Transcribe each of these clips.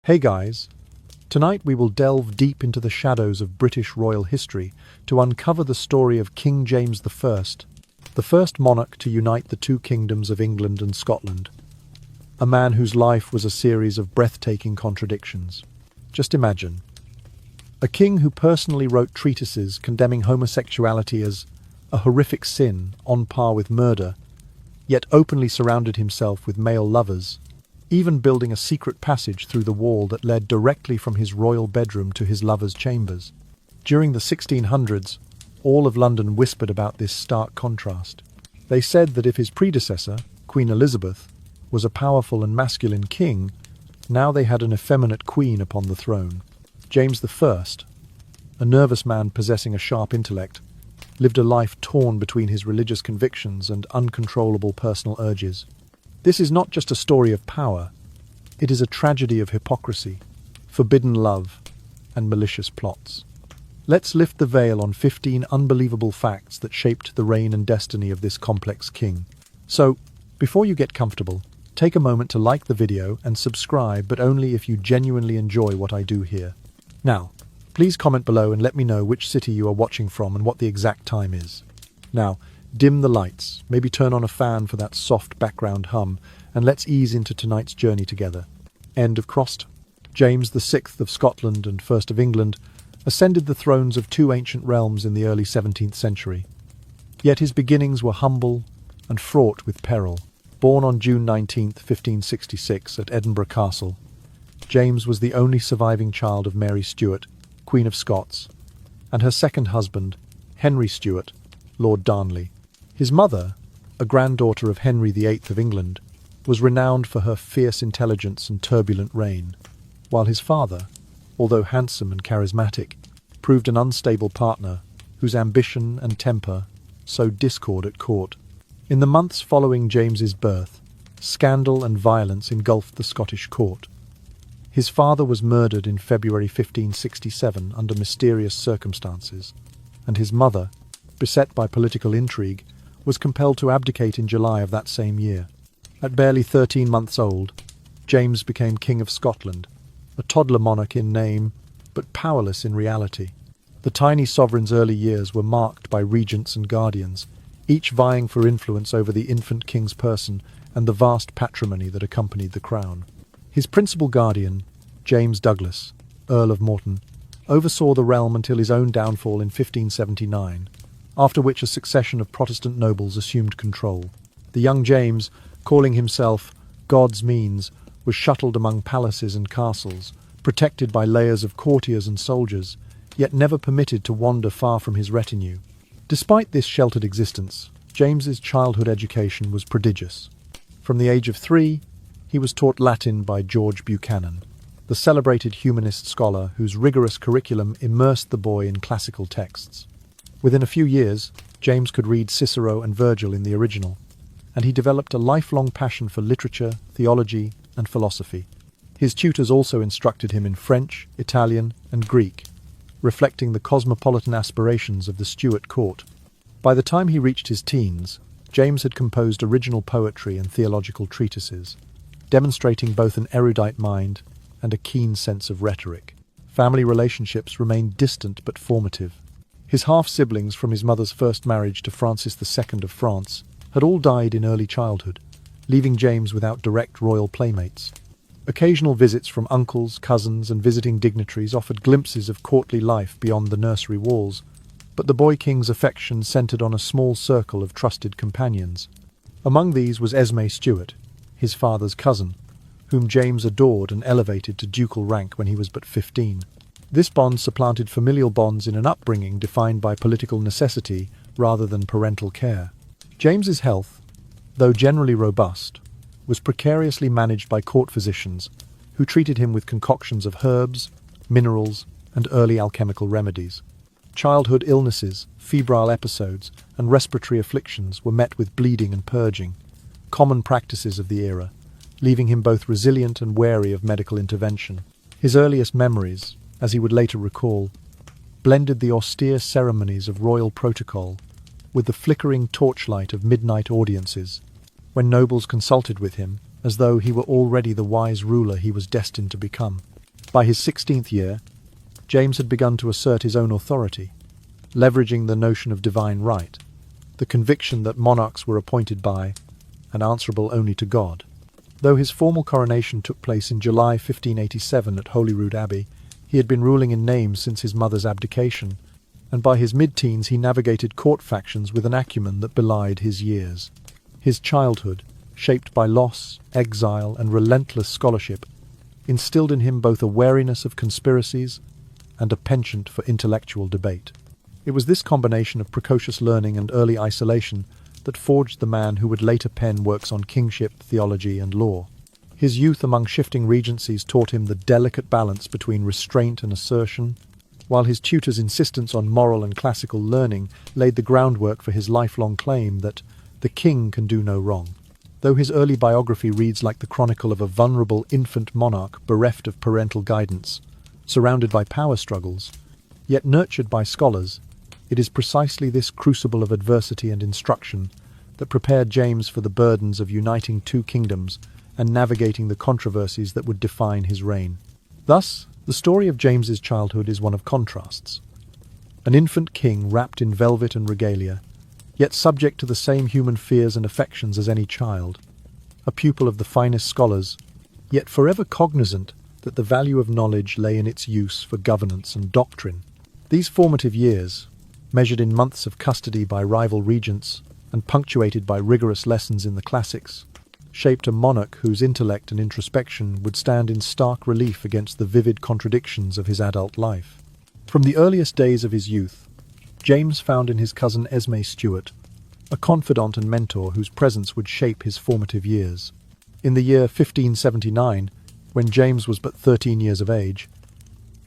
Hey guys, tonight we will delve deep into the shadows of British royal history to uncover the story of King James the first monarch to unite the two kingdoms of England and Scotland. A man whose life was a series of breathtaking contradictions. Just imagine. A king who personally wrote treatises condemning homosexuality as a horrific sin on par with murder, yet openly surrounded himself with male lovers, even building a secret passage through the wall that led directly from his royal bedroom to his lovers' chambers. During the 1600s, all of London whispered about this stark contrast. They said that if his predecessor, Queen Elizabeth, was a powerful and masculine king, now they had an effeminate queen upon the throne. James I, a nervous man possessing a sharp intellect, lived a life torn between his religious convictions and uncontrollable personal urges. This is not just a story of power, it is a tragedy of hypocrisy, forbidden love, and malicious plots. Let's lift the veil on 15 unbelievable facts that shaped the reign and destiny of this complex king. So, before you get comfortable, take a moment to like the video and subscribe, but only if you genuinely enjoy what I do here. Now, please comment below and let me know which city you are watching from and what the exact time is. Now, dim the lights, maybe turn on a fan for that soft background hum, and let's ease into tonight's journey together. End of crossed. James VI of Scotland and I of England ascended the thrones of two ancient realms in the early 17th century. Yet his beginnings were humble and fraught with peril. Born on June 19, 1566, at Edinburgh Castle, James was the only surviving child of Mary Stuart, Queen of Scots, and her second husband, Henry Stuart, Lord Darnley. His mother, a granddaughter of Henry VIII of England, was renowned for her fierce intelligence and turbulent reign, while his father, although handsome and charismatic, proved an unstable partner whose ambition and temper sowed discord at court. In the months following James's birth, scandal and violence engulfed the Scottish court. His father was murdered in February 1567 under mysterious circumstances, and his mother, beset by political intrigue, was compelled to abdicate in July of that same year. At barely 13 months old, James became King of Scotland, a toddler monarch in name, but powerless in reality. The tiny sovereign's early years were marked by regents and guardians, each vying for influence over the infant king's person and the vast patrimony that accompanied the crown. His principal guardian, James Douglas, Earl of Morton, oversaw the realm until his own downfall in 1579, after which a succession of Protestant nobles assumed control. The young James, calling himself God's means, was shuttled among palaces and castles, protected by layers of courtiers and soldiers, yet never permitted to wander far from his retinue. Despite this sheltered existence, James's childhood education was prodigious. From the age of 3, he was taught Latin by George Buchanan, the celebrated humanist scholar whose rigorous curriculum immersed the boy in classical texts. Within a few years, James could read Cicero and Virgil in the original, and he developed a lifelong passion for literature, theology, and philosophy. His tutors also instructed him in French, Italian, and Greek, reflecting the cosmopolitan aspirations of the Stuart court. By the time he reached his teens, James had composed original poetry and theological treatises, demonstrating both an erudite mind and a keen sense of rhetoric. Family relationships remained distant but formative. His half-siblings from his mother's first marriage to Francis II of France had all died in early childhood, leaving James without direct royal playmates. Occasional visits from uncles, cousins, and visiting dignitaries offered glimpses of courtly life beyond the nursery walls, but the boy king's affection centred on a small circle of trusted companions. Among these was Esme Stuart, his father's cousin, whom James adored and elevated to ducal rank when he was but 15. This bond supplanted familial bonds in an upbringing defined by political necessity rather than parental care. James's health, though generally robust, was precariously managed by court physicians who treated him with concoctions of herbs, minerals, and early alchemical remedies. Childhood illnesses, febrile episodes, and respiratory afflictions were met with bleeding and purging, common practices of the era, leaving him both resilient and wary of medical intervention. His earliest memories, as he would later recall, blended the austere ceremonies of royal protocol with the flickering torchlight of midnight audiences, when nobles consulted with him as though he were already the wise ruler he was destined to become. By his 16th year, James had begun to assert his own authority, leveraging the notion of divine right, the conviction that monarchs were appointed by and answerable only to God. Though his formal coronation took place in July 1587 at Holyrood Abbey, he had been ruling in name since his mother's abdication, and by his mid-teens he navigated court factions with an acumen that belied his years. His childhood, shaped by loss, exile, and relentless scholarship, instilled in him both a wariness of conspiracies and a penchant for intellectual debate. It was this combination of precocious learning and early isolation that forged the man who would later pen works on kingship, theology, and law. His youth among shifting regencies taught him the delicate balance between restraint and assertion, while his tutor's insistence on moral and classical learning laid the groundwork for his lifelong claim that the king can do no wrong. Though his early biography reads like the chronicle of a vulnerable infant monarch bereft of parental guidance, surrounded by power struggles, yet nurtured by scholars, it is precisely this crucible of adversity and instruction that prepared James for the burdens of uniting two kingdoms and navigating the controversies that would define his reign. Thus, the story of James's childhood is one of contrasts. An infant king wrapped in velvet and regalia, yet subject to the same human fears and affections as any child. A pupil of the finest scholars, yet forever cognizant that the value of knowledge lay in its use for governance and doctrine. These formative years, measured in months of custody by rival regents and punctuated by rigorous lessons in the classics, shaped a monarch whose intellect and introspection would stand in stark relief against the vivid contradictions of his adult life. From the earliest days of his youth, James found in his cousin Esme Stuart a confidant and mentor whose presence would shape his formative years. In the year 1579, when James was but 13 years of age,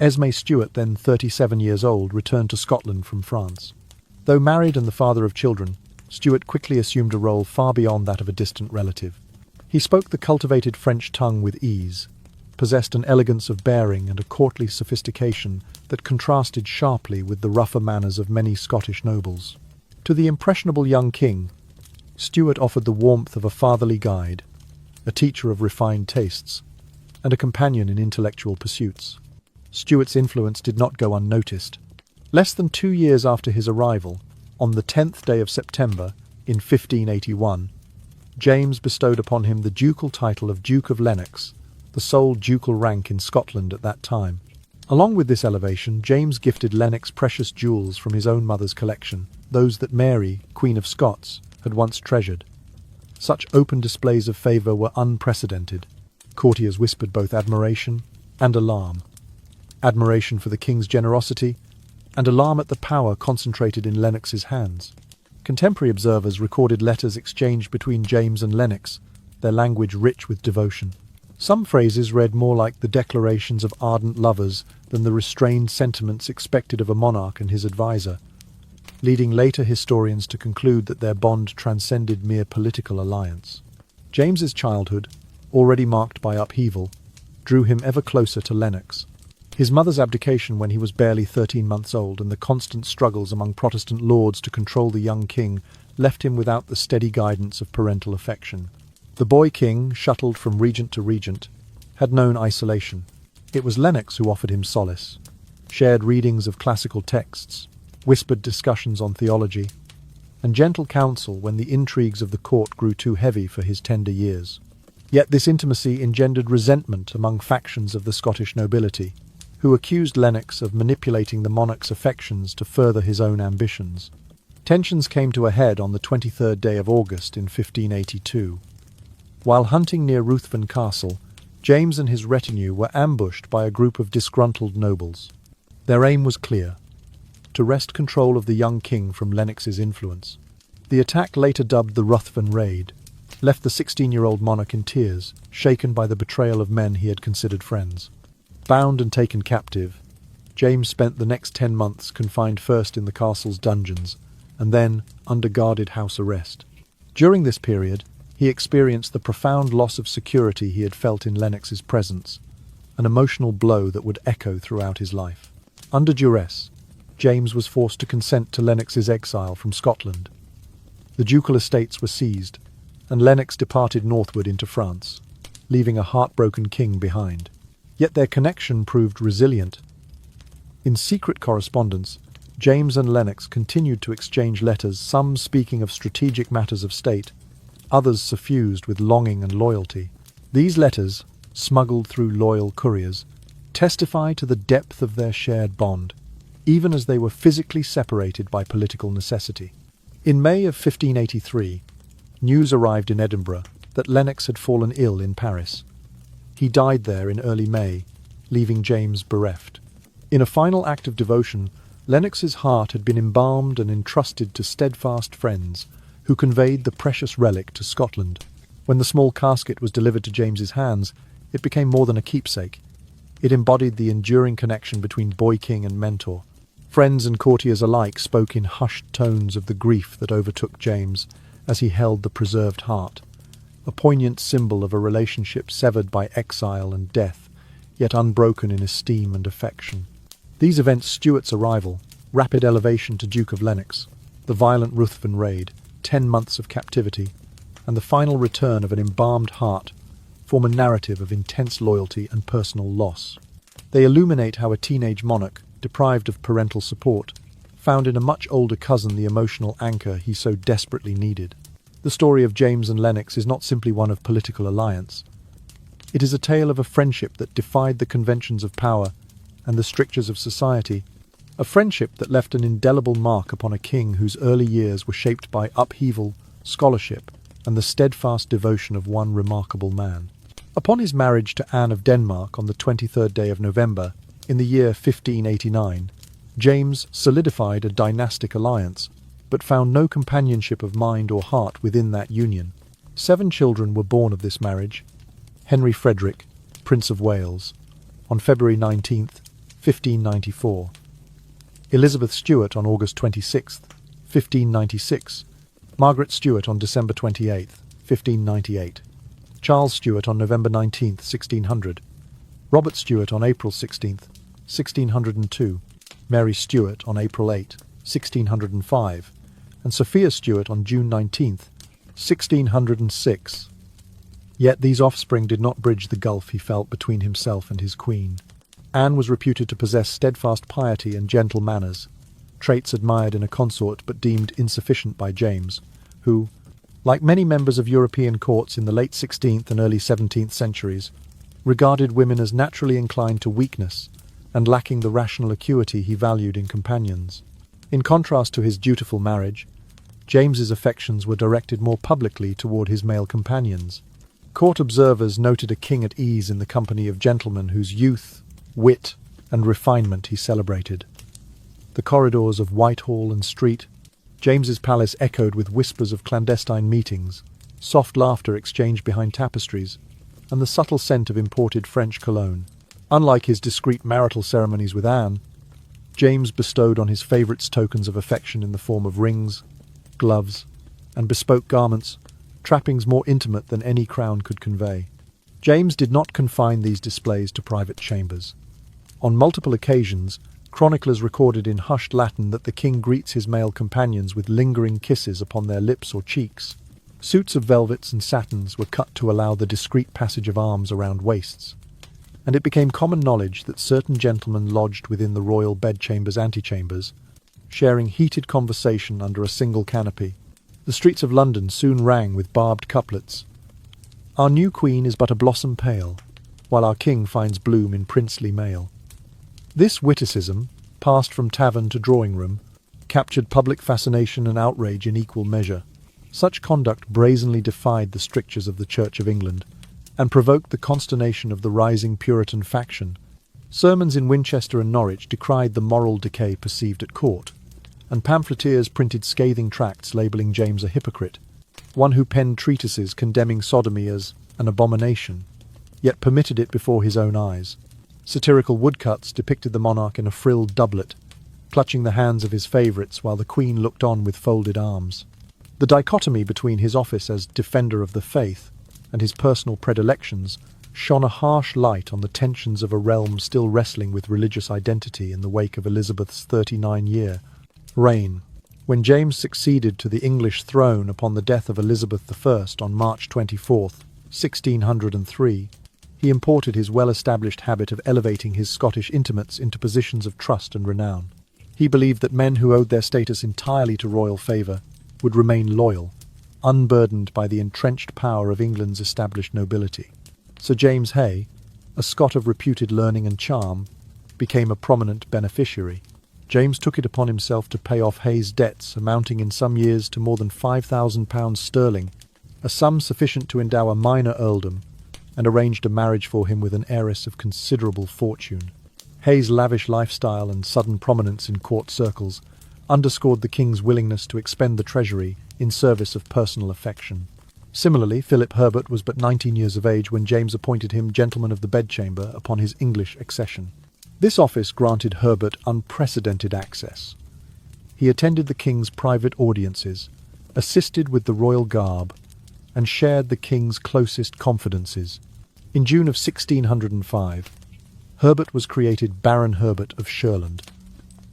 Esme Stuart, then 37 years old, returned to Scotland from France. Though married and the father of children, Stuart quickly assumed a role far beyond that of a distant relative. He spoke the cultivated French tongue with ease, possessed an elegance of bearing and a courtly sophistication that contrasted sharply with the rougher manners of many Scottish nobles. To the impressionable young king, Stuart offered the warmth of a fatherly guide, a teacher of refined tastes, and a companion in intellectual pursuits. Stuart's influence did not go unnoticed. Less than 2 years after his arrival, on the 10th day of September in 1581, James bestowed upon him the ducal title of Duke of Lennox, the sole ducal rank in Scotland at that time. Along with this elevation, James gifted Lennox precious jewels from his own mother's collection, those that Mary, Queen of Scots, had once treasured. Such open displays of favour were unprecedented. Courtiers whispered both admiration and alarm. Admiration for the king's generosity, and alarm at the power concentrated in Lennox's hands. Contemporary observers recorded letters exchanged between James and Lennox, their language rich with devotion. Some phrases read more like the declarations of ardent lovers than the restrained sentiments expected of a monarch and his adviser, leading later historians to conclude that their bond transcended mere political alliance. James's childhood, already marked by upheaval, drew him ever closer to Lennox. His mother's abdication when he was barely 13 months old and the constant struggles among Protestant lords to control the young king left him without the steady guidance of parental affection. The boy king, shuttled from regent to regent, had known isolation. It was Lennox who offered him solace, shared readings of classical texts, whispered discussions on theology, and gentle counsel when the intrigues of the court grew too heavy for his tender years. Yet this intimacy engendered resentment among factions of the Scottish nobility, who accused Lennox of manipulating the monarch's affections to further his own ambitions. Tensions came to a head on the 23rd day of August in 1582. While hunting near Ruthven Castle, James and his retinue were ambushed by a group of disgruntled nobles. Their aim was clear: to wrest control of the young king from Lennox's influence. The attack, later dubbed the Ruthven Raid, left the 16-year-old monarch in tears, shaken by the betrayal of men he had considered friends. Bound and taken captive, James spent the next 10 months confined first in the castle's dungeons and then under guarded house arrest. During this period, he experienced the profound loss of security he had felt in Lennox's presence, an emotional blow that would echo throughout his life. Under duress, James was forced to consent to Lennox's exile from Scotland. The ducal estates were seized, and Lennox departed northward into France, leaving a heartbroken king behind. Yet their connection proved resilient. In secret correspondence, James and Lennox continued to exchange letters, some speaking of strategic matters of state, others suffused with longing and loyalty. These letters, smuggled through loyal couriers, testify to the depth of their shared bond, even as they were physically separated by political necessity. In May of 1583, news arrived in Edinburgh that Lennox had fallen ill in Paris. He died there in early May, leaving James bereft. In a final act of devotion, Lennox's heart had been embalmed and entrusted to steadfast friends who conveyed the precious relic to Scotland. When the small casket was delivered to James's hands, it became more than a keepsake. It embodied the enduring connection between boy king and mentor. Friends and courtiers alike spoke in hushed tones of the grief that overtook James as he held the preserved heart, a poignant symbol of a relationship severed by exile and death, yet unbroken in esteem and affection. These events, Stuart's arrival, rapid elevation to Duke of Lennox, the violent Ruthven raid, 10 months of captivity, and the final return of an embalmed heart, form a narrative of intense loyalty and personal loss. They illuminate how a teenage monarch, deprived of parental support, found in a much older cousin the emotional anchor he so desperately needed. The story of James and Lennox is not simply one of political alliance. It is a tale of a friendship that defied the conventions of power and the strictures of society, a friendship that left an indelible mark upon a king whose early years were shaped by upheaval, scholarship, and the steadfast devotion of one remarkable man. Upon his marriage to Anne of Denmark on the 23rd day of November, in the year 1589, James solidified a dynastic alliance, but found no companionship of mind or heart within that union. 7 children were born of this marriage. Henry Frederick, Prince of Wales, on February 19th, 1594. Elizabeth Stuart on August 26th, 1596. Margaret Stuart on December 28th, 1598. Charles Stuart on November 19th, 1600. Robert Stuart on April 16th, 1602. Mary Stuart on April 8, 1605. And Sophia Stuart on June 19th, 1606. Yet these offspring did not bridge the gulf he felt between himself and his queen. Anne was reputed to possess steadfast piety and gentle manners, traits admired in a consort but deemed insufficient by James, who, like many members of European courts in the late 16th and early 17th centuries, regarded women as naturally inclined to weakness and lacking the rational acuity he valued in companions. In contrast to his dutiful marriage, James's affections were directed more publicly toward his male companions. Court observers noted a king at ease in the company of gentlemen whose youth, wit, and refinement he celebrated. The corridors of Whitehall and Street, James's palace echoed with whispers of clandestine meetings, soft laughter exchanged behind tapestries, and the subtle scent of imported French cologne. Unlike his discreet marital ceremonies with Anne, James bestowed on his favourites tokens of affection in the form of rings, gloves, and bespoke garments, trappings more intimate than any crown could convey. James did not confine these displays to private chambers. On multiple occasions, chroniclers recorded in hushed Latin that the king greets his male companions with lingering kisses upon their lips or cheeks. Suits of velvets and satins were cut to allow the discreet passage of arms around waists, and it became common knowledge that certain gentlemen lodged within the royal bedchambers' antechambers, sharing heated conversation under a single canopy. The streets of London soon rang with barbed couplets. Our new queen is but a blossom pale, while our king finds bloom in princely mail. This witticism, passed from tavern to drawing room, captured public fascination and outrage in equal measure. Such conduct brazenly defied the strictures of the Church of England, and provoked the consternation of the rising Puritan faction. Sermons in Winchester and Norwich decried the moral decay perceived at court, and pamphleteers printed scathing tracts labelling James a hypocrite, one who penned treatises condemning sodomy as an abomination, yet permitted it before his own eyes. Satirical woodcuts depicted the monarch in a frilled doublet, clutching the hands of his favourites while the queen looked on with folded arms. The dichotomy between his office as defender of the faith and his personal predilections shone a harsh light on the tensions of a realm still wrestling with religious identity in the wake of Elizabeth's 39-year reign. When James succeeded to the English throne upon the death of Elizabeth I on March 24, 1603, He imported his well-established habit of elevating his Scottish intimates into positions of trust and renown. He believed that men who owed their status entirely to royal favour would remain loyal, unburdened by the entrenched power of England's established nobility. Sir James Hay, a Scot of reputed learning and charm, became a prominent beneficiary. James took it upon himself to pay off Hay's debts, amounting in some years to more than £5,000 sterling, a sum sufficient to endow a minor earldom, and arranged a marriage for him with an heiress of considerable fortune. Hay's lavish lifestyle and sudden prominence in court circles underscored the king's willingness to expend the treasury in service of personal affection. Similarly, Philip Herbert was but 19 years of age when James appointed him Gentleman of the Bedchamber upon his English accession. This office granted Herbert unprecedented access. He attended the king's private audiences, assisted with the royal garb, and shared the king's closest confidences. In June of 1605, Herbert was created Baron Herbert of Shurland,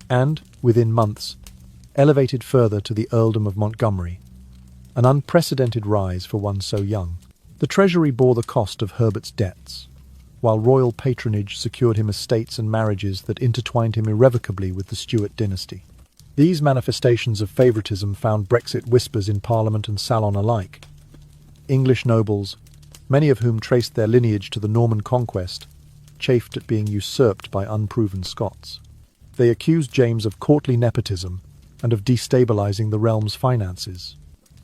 and, within months, elevated further to the Earldom of Montgomery, an unprecedented rise for one so young. The treasury bore the cost of Herbert's debts, while royal patronage secured him estates and marriages that intertwined him irrevocably with the Stuart dynasty. These manifestations of favouritism found Brexit whispers in Parliament and Salon alike. English nobles, many of whom traced their lineage to the Norman conquest, chafed at being usurped by unproven Scots. They accused James of courtly nepotism and of destabilising the realm's finances.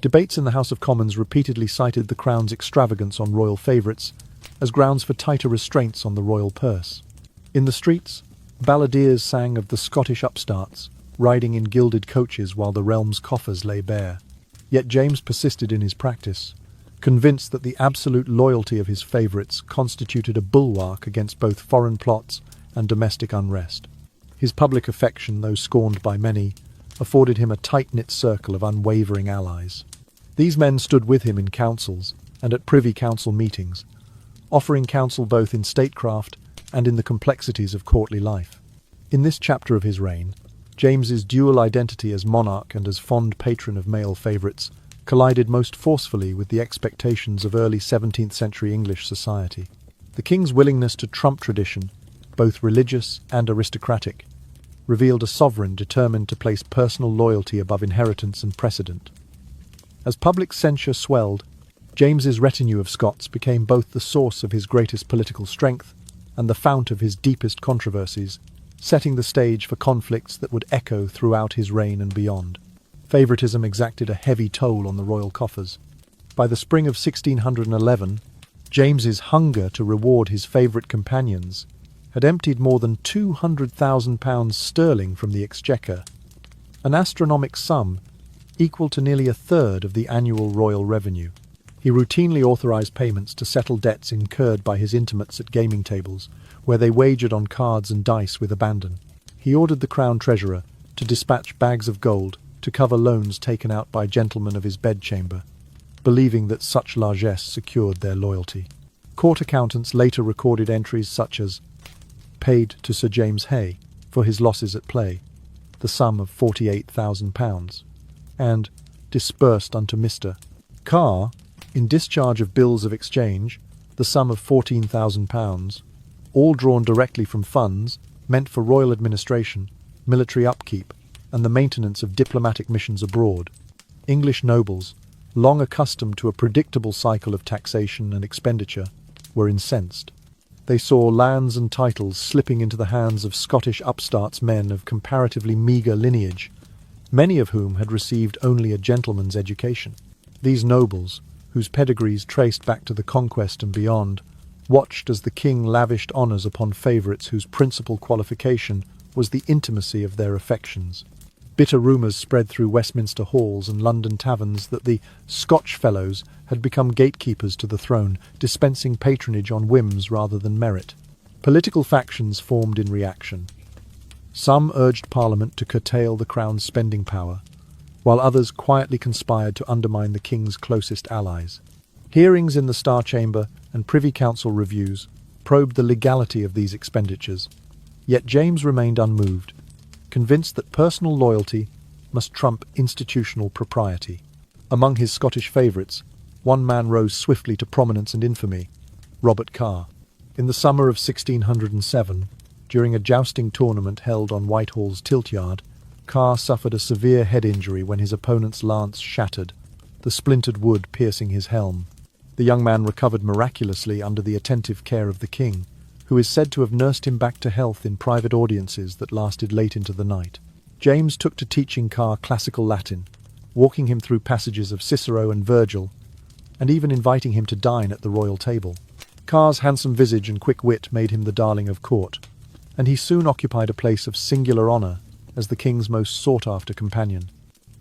Debates in the House of Commons repeatedly cited the Crown's extravagance on royal favourites as grounds for tighter restraints on the royal purse. In the streets, balladeers sang of the Scottish upstarts, riding in gilded coaches while the realm's coffers lay bare. Yet James persisted in his practice, convinced that the absolute loyalty of his favourites constituted a bulwark against both foreign plots and domestic unrest. His public affection, though scorned by many, afforded him a tight-knit circle of unwavering allies. These men stood with him in councils and at Privy Council meetings, offering counsel both in statecraft and in the complexities of courtly life. In this chapter of his reign, James's dual identity as monarch and as fond patron of male favourites collided most forcefully with the expectations of early 17th century English society. The king's willingness to trump tradition, both religious and aristocratic, revealed a sovereign determined to place personal loyalty above inheritance and precedent. As public censure swelled, James's retinue of Scots became both the source of his greatest political strength and the fount of his deepest controversies, setting the stage for conflicts that would echo throughout his reign and beyond. Favouritism exacted a heavy toll on the royal coffers. By the spring of 1611, James's hunger to reward his favourite companions had emptied more than £200,000 sterling from the exchequer, an astronomical sum equal to nearly a third of the annual royal revenue. He routinely authorised payments to settle debts incurred by his intimates at gaming tables, where they wagered on cards and dice with abandon. He ordered the Crown Treasurer to dispatch bags of gold to cover loans taken out by gentlemen of his bedchamber, believing that such largesse secured their loyalty. Court accountants later recorded entries such as paid to Sir James Hay for his losses at play, the sum of £48,000, and disbursed unto Mr. Carr, in discharge of bills of exchange, the sum of £14,000, all drawn directly from funds meant for royal administration, military upkeep, and the maintenance of diplomatic missions abroad. English nobles, long accustomed to a predictable cycle of taxation and expenditure, were incensed. They saw lands and titles slipping into the hands of Scottish upstarts, men of comparatively meagre lineage, many of whom had received only a gentleman's education. These nobles, whose pedigrees traced back to the conquest and beyond, watched as the king lavished honours upon favourites whose principal qualification was the intimacy of their affections. Bitter rumours spread through Westminster halls and London taverns that the Scotch fellows had become gatekeepers to the throne, dispensing patronage on whims rather than merit. Political factions formed in reaction. Some urged Parliament to curtail the Crown's spending power, while others quietly conspired to undermine the king's closest allies. Hearings in the Star Chamber and Privy Council reviews probed the legality of these expenditures, yet James remained unmoved, convinced that personal loyalty must trump institutional propriety. Among his Scottish favourites, one man rose swiftly to prominence and infamy: Robert Carr. In the summer of 1607, during a jousting tournament held on Whitehall's Tilt Yard, Carr suffered a severe head injury when his opponent's lance shattered, the splintered wood piercing his helm. The young man recovered miraculously under the attentive care of the king, who is said to have nursed him back to health in private audiences that lasted late into the night. James took to teaching Carr classical Latin, walking him through passages of Cicero and Virgil, and even inviting him to dine at the royal table. Carr's handsome visage and quick wit made him the darling of court, and he soon occupied a place of singular honour as the king's most sought-after companion.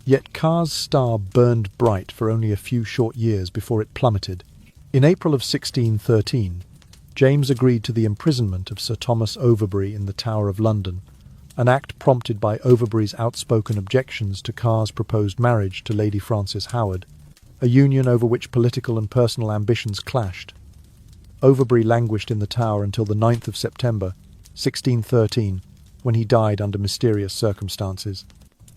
Yet Carr's star burned bright for only a few short years before it plummeted. In April of 1613, James agreed to the imprisonment of Sir Thomas Overbury in the Tower of London, an act prompted by Overbury's outspoken objections to Carr's proposed marriage to Lady Frances Howard, a union over which political and personal ambitions clashed. Overbury languished in the Tower until the 9th of September, 1613, when he died under mysterious circumstances.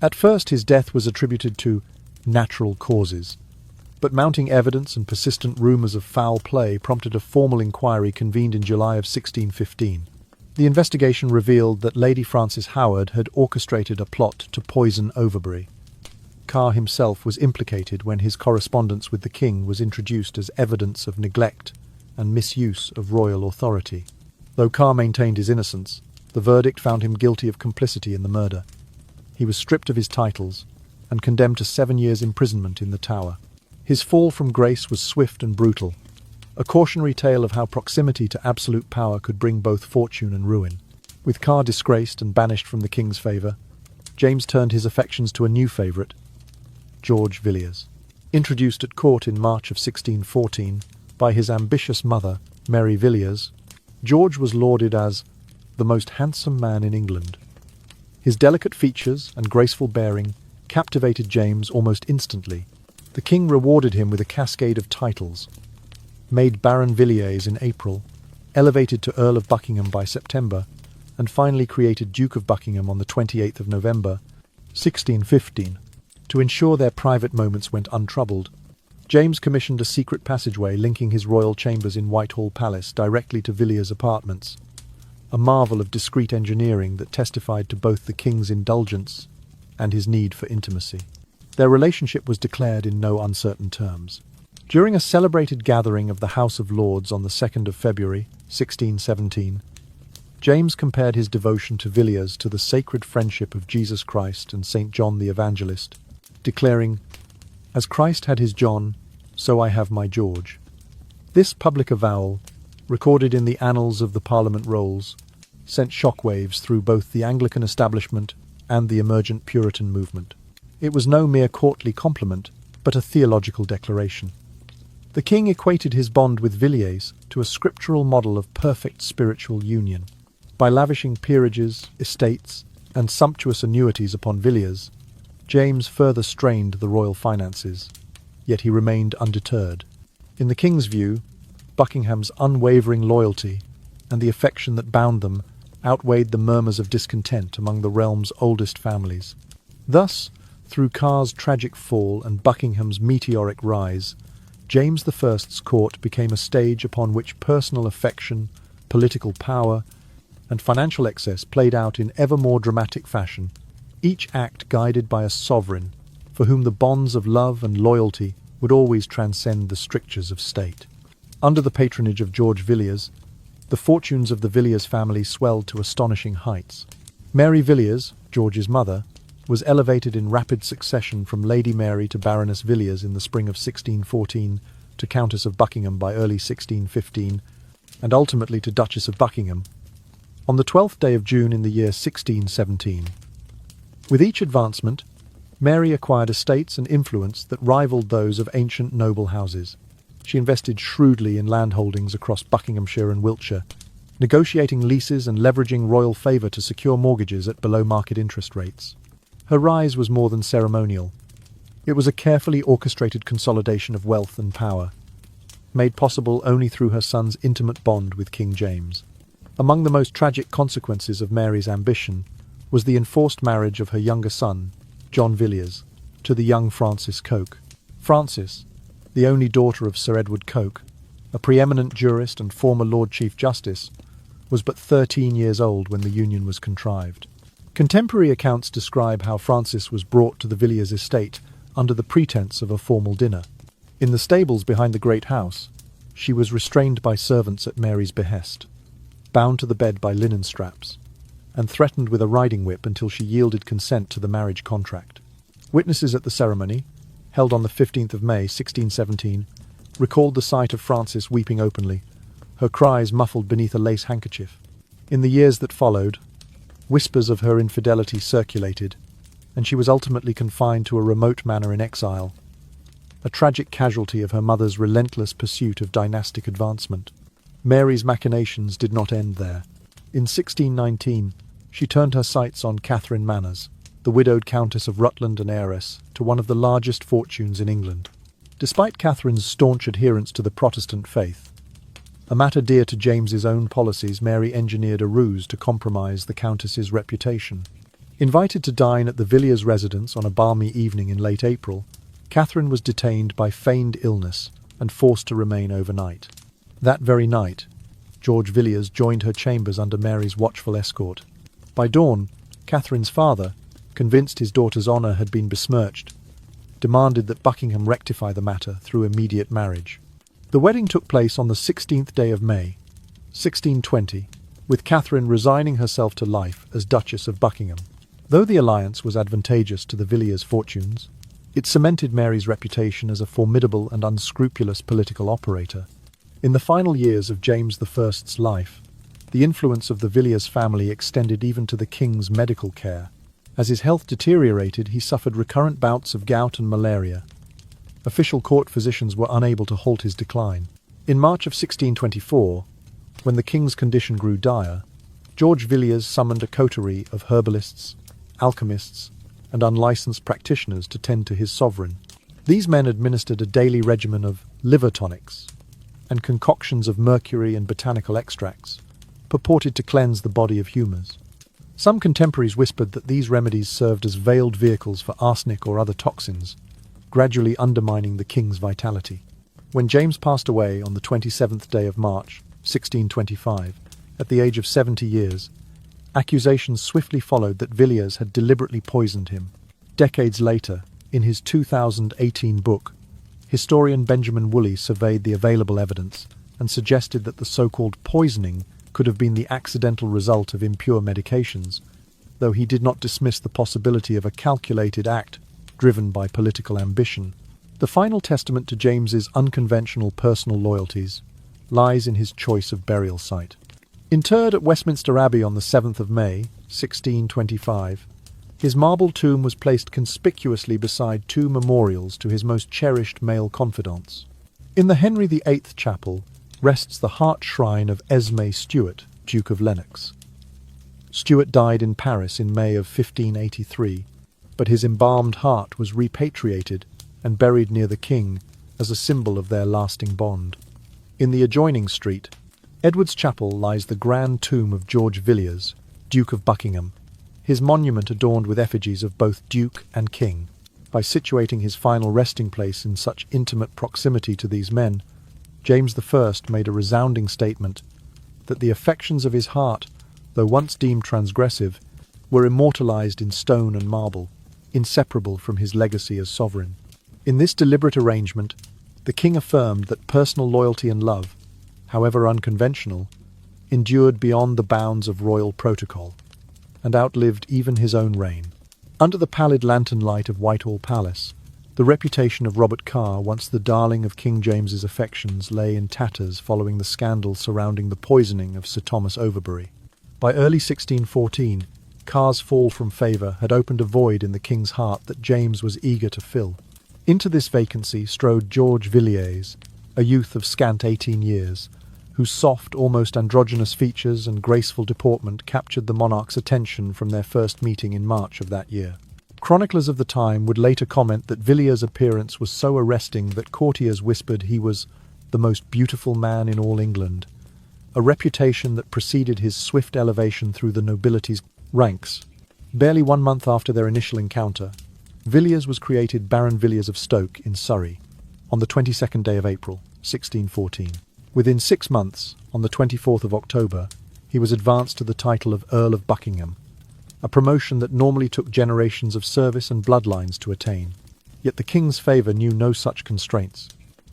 At first his death was attributed to natural causes, but mounting evidence and persistent rumours of foul play prompted a formal inquiry convened in July of 1615. The investigation revealed that Lady Frances Howard had orchestrated a plot to poison Overbury. Carr himself was implicated when his correspondence with the king was introduced as evidence of neglect and misuse of royal authority. Though Carr maintained his innocence, the verdict found him guilty of complicity in the murder. He was stripped of his titles and condemned to 7 years' imprisonment in the Tower. His fall from grace was swift and brutal, a cautionary tale of how proximity to absolute power could bring both fortune and ruin. With Carr disgraced and banished from the king's favour, James turned his affections to a new favourite, George Villiers. Introduced at court in March of 1614 by his ambitious mother, Mary Villiers, George was lauded as the most handsome man in England. His delicate features and graceful bearing captivated James almost instantly. The king rewarded him with a cascade of titles, made Baron Villiers in April, elevated to Earl of Buckingham by September, and finally created Duke of Buckingham on the 28th of November, 1615. To ensure their private moments went untroubled, James commissioned a secret passageway linking his royal chambers in Whitehall Palace directly to Villiers' apartments, a marvel of discreet engineering that testified to both the king's indulgence and his need for intimacy. Their relationship was declared in no uncertain terms. During a celebrated gathering of the House of Lords on the 2nd of February, 1617, James compared his devotion to Villiers to the sacred friendship of Jesus Christ and St. John the Evangelist, declaring, "As Christ had his John, so I have my George." This public avowal, recorded in the annals of the Parliament rolls, sent shockwaves through both the Anglican establishment and the emergent Puritan movement. It was no mere courtly compliment, but a theological declaration. The king equated his bond with Villiers to a scriptural model of perfect spiritual union. By lavishing peerages, estates, and sumptuous annuities upon Villiers, James further strained the royal finances, yet he remained undeterred. In the king's view, Buckingham's unwavering loyalty and the affection that bound them outweighed the murmurs of discontent among the realm's oldest families. Thus, through Carr's tragic fall and Buckingham's meteoric rise, James I's court became a stage upon which personal affection, political power, and financial excess played out in ever more dramatic fashion, each act guided by a sovereign for whom the bonds of love and loyalty would always transcend the strictures of state. Under the patronage of George Villiers, the fortunes of the Villiers family swelled to astonishing heights. Mary Villiers, George's mother, was elevated in rapid succession from Lady Mary to Baroness Villiers in the spring of 1614 to Countess of Buckingham by early 1615, and ultimately to Duchess of Buckingham on the 12th day of June in the year 1617. With each advancement, Mary acquired estates and influence that rivaled those of ancient noble houses. She invested shrewdly in landholdings across Buckinghamshire and Wiltshire, negotiating leases and leveraging royal favour to secure mortgages at below-market interest rates. Her rise was more than ceremonial. It was a carefully orchestrated consolidation of wealth and power, made possible only through her son's intimate bond with King James. Among the most tragic consequences of Mary's ambition was the enforced marriage of her younger son, John Villiers, to the young Frances Coke. Frances, the only daughter of Sir Edward Coke, a preeminent jurist and former Lord Chief Justice, was but 13 years old when the union was contrived. Contemporary accounts describe how Frances was brought to the Villiers estate under the pretense of a formal dinner. In the stables behind the great house, she was restrained by servants at Mary's behest, bound to the bed by linen straps, and threatened with a riding whip until she yielded consent to the marriage contract. Witnesses at the ceremony, held on the 15th of May, 1617, recalled the sight of Frances weeping openly, her cries muffled beneath a lace handkerchief. In the years that followed, whispers of her infidelity circulated, and she was ultimately confined to a remote manor in exile, a tragic casualty of her mother's relentless pursuit of dynastic advancement. Mary's machinations did not end there. In 1619, she turned her sights on Catherine Manners, the widowed Countess of Rutland and heiress to one of the largest fortunes in England. Despite Catherine's staunch adherence to the Protestant faith, a matter dear to James's own policies, Mary engineered a ruse to compromise the Countess's reputation. Invited to dine at the Villiers residence on a balmy evening in late April, Catherine was detained by feigned illness and forced to remain overnight. That very night, George Villiers joined her chambers under Mary's watchful escort. By dawn, Catherine's father, convinced his daughter's honour had been besmirched, demanded that Buckingham rectify the matter through immediate marriage. The wedding took place on the 16th day of May, 1620, with Catherine resigning herself to life as Duchess of Buckingham. Though the alliance was advantageous to the Villiers' fortunes, it cemented Mary's reputation as a formidable and unscrupulous political operator. In the final years of James I's life, the influence of the Villiers family extended even to the king's medical care. As his health deteriorated, he suffered recurrent bouts of gout and malaria. Official court physicians were unable to halt his decline. In March of 1624, when the king's condition grew dire, George Villiers summoned a coterie of herbalists, alchemists, and unlicensed practitioners to tend to his sovereign. These men administered a daily regimen of liver tonics and concoctions of mercury and botanical extracts, purported to cleanse the body of humours. Some contemporaries whispered that these remedies served as veiled vehicles for arsenic or other toxins, gradually undermining the king's vitality. When James passed away on the 27th day of March, 1625, at the age of 70 years, accusations swiftly followed that Villiers had deliberately poisoned him. Decades later, in his 2018 book, historian Benjamin Woolley surveyed the available evidence and suggested that the so-called poisoning could have been the accidental result of impure medications, though he did not dismiss the possibility of a calculated act driven by political ambition. The final testament to James's unconventional personal loyalties lies in his choice of burial site. Interred at Westminster Abbey on the 7th of May, 1625, his marble tomb was placed conspicuously beside two memorials to his most cherished male confidants. In the Henry VIII chapel rests the heart shrine of Esme Stuart, Duke of Lennox. Stuart died in Paris in May of 1583, but his embalmed heart was repatriated and buried near the king as a symbol of their lasting bond. In the adjoining street, Edward's Chapel, lies the grand tomb of George Villiers, Duke of Buckingham, his monument adorned with effigies of both Duke and King. By situating his final resting place in such intimate proximity to these men, James I made a resounding statement that the affections of his heart, though once deemed transgressive, were immortalized in stone and marble, inseparable from his legacy as sovereign. In this deliberate arrangement, the king affirmed that personal loyalty and love, however unconventional, endured beyond the bounds of royal protocol, and outlived even his own reign. Under the pallid lantern light of Whitehall Palace, the reputation of Robert Carr, once the darling of King James's affections, lay in tatters following the scandal surrounding the poisoning of Sir Thomas Overbury. By early 1614, Carr's fall from favour had opened a void in the king's heart that James was eager to fill. Into this vacancy strode George Villiers, a youth of scant 18 years, whose soft, almost androgynous features and graceful deportment captured the monarch's attention from their first meeting in March of that year. Chroniclers of the time would later comment that Villiers' appearance was so arresting that courtiers whispered he was the most beautiful man in all England, a reputation that preceded his swift elevation through the nobility's ranks. Barely 1 month after their initial encounter, Villiers was created Baron Villiers of Stoke in Surrey on the 22nd day of April, 1614. Within 6 months, on the 24th of October, he was advanced to the title of Earl of Buckingham, a promotion that normally took generations of service and bloodlines to attain. Yet the king's favour knew no such constraints.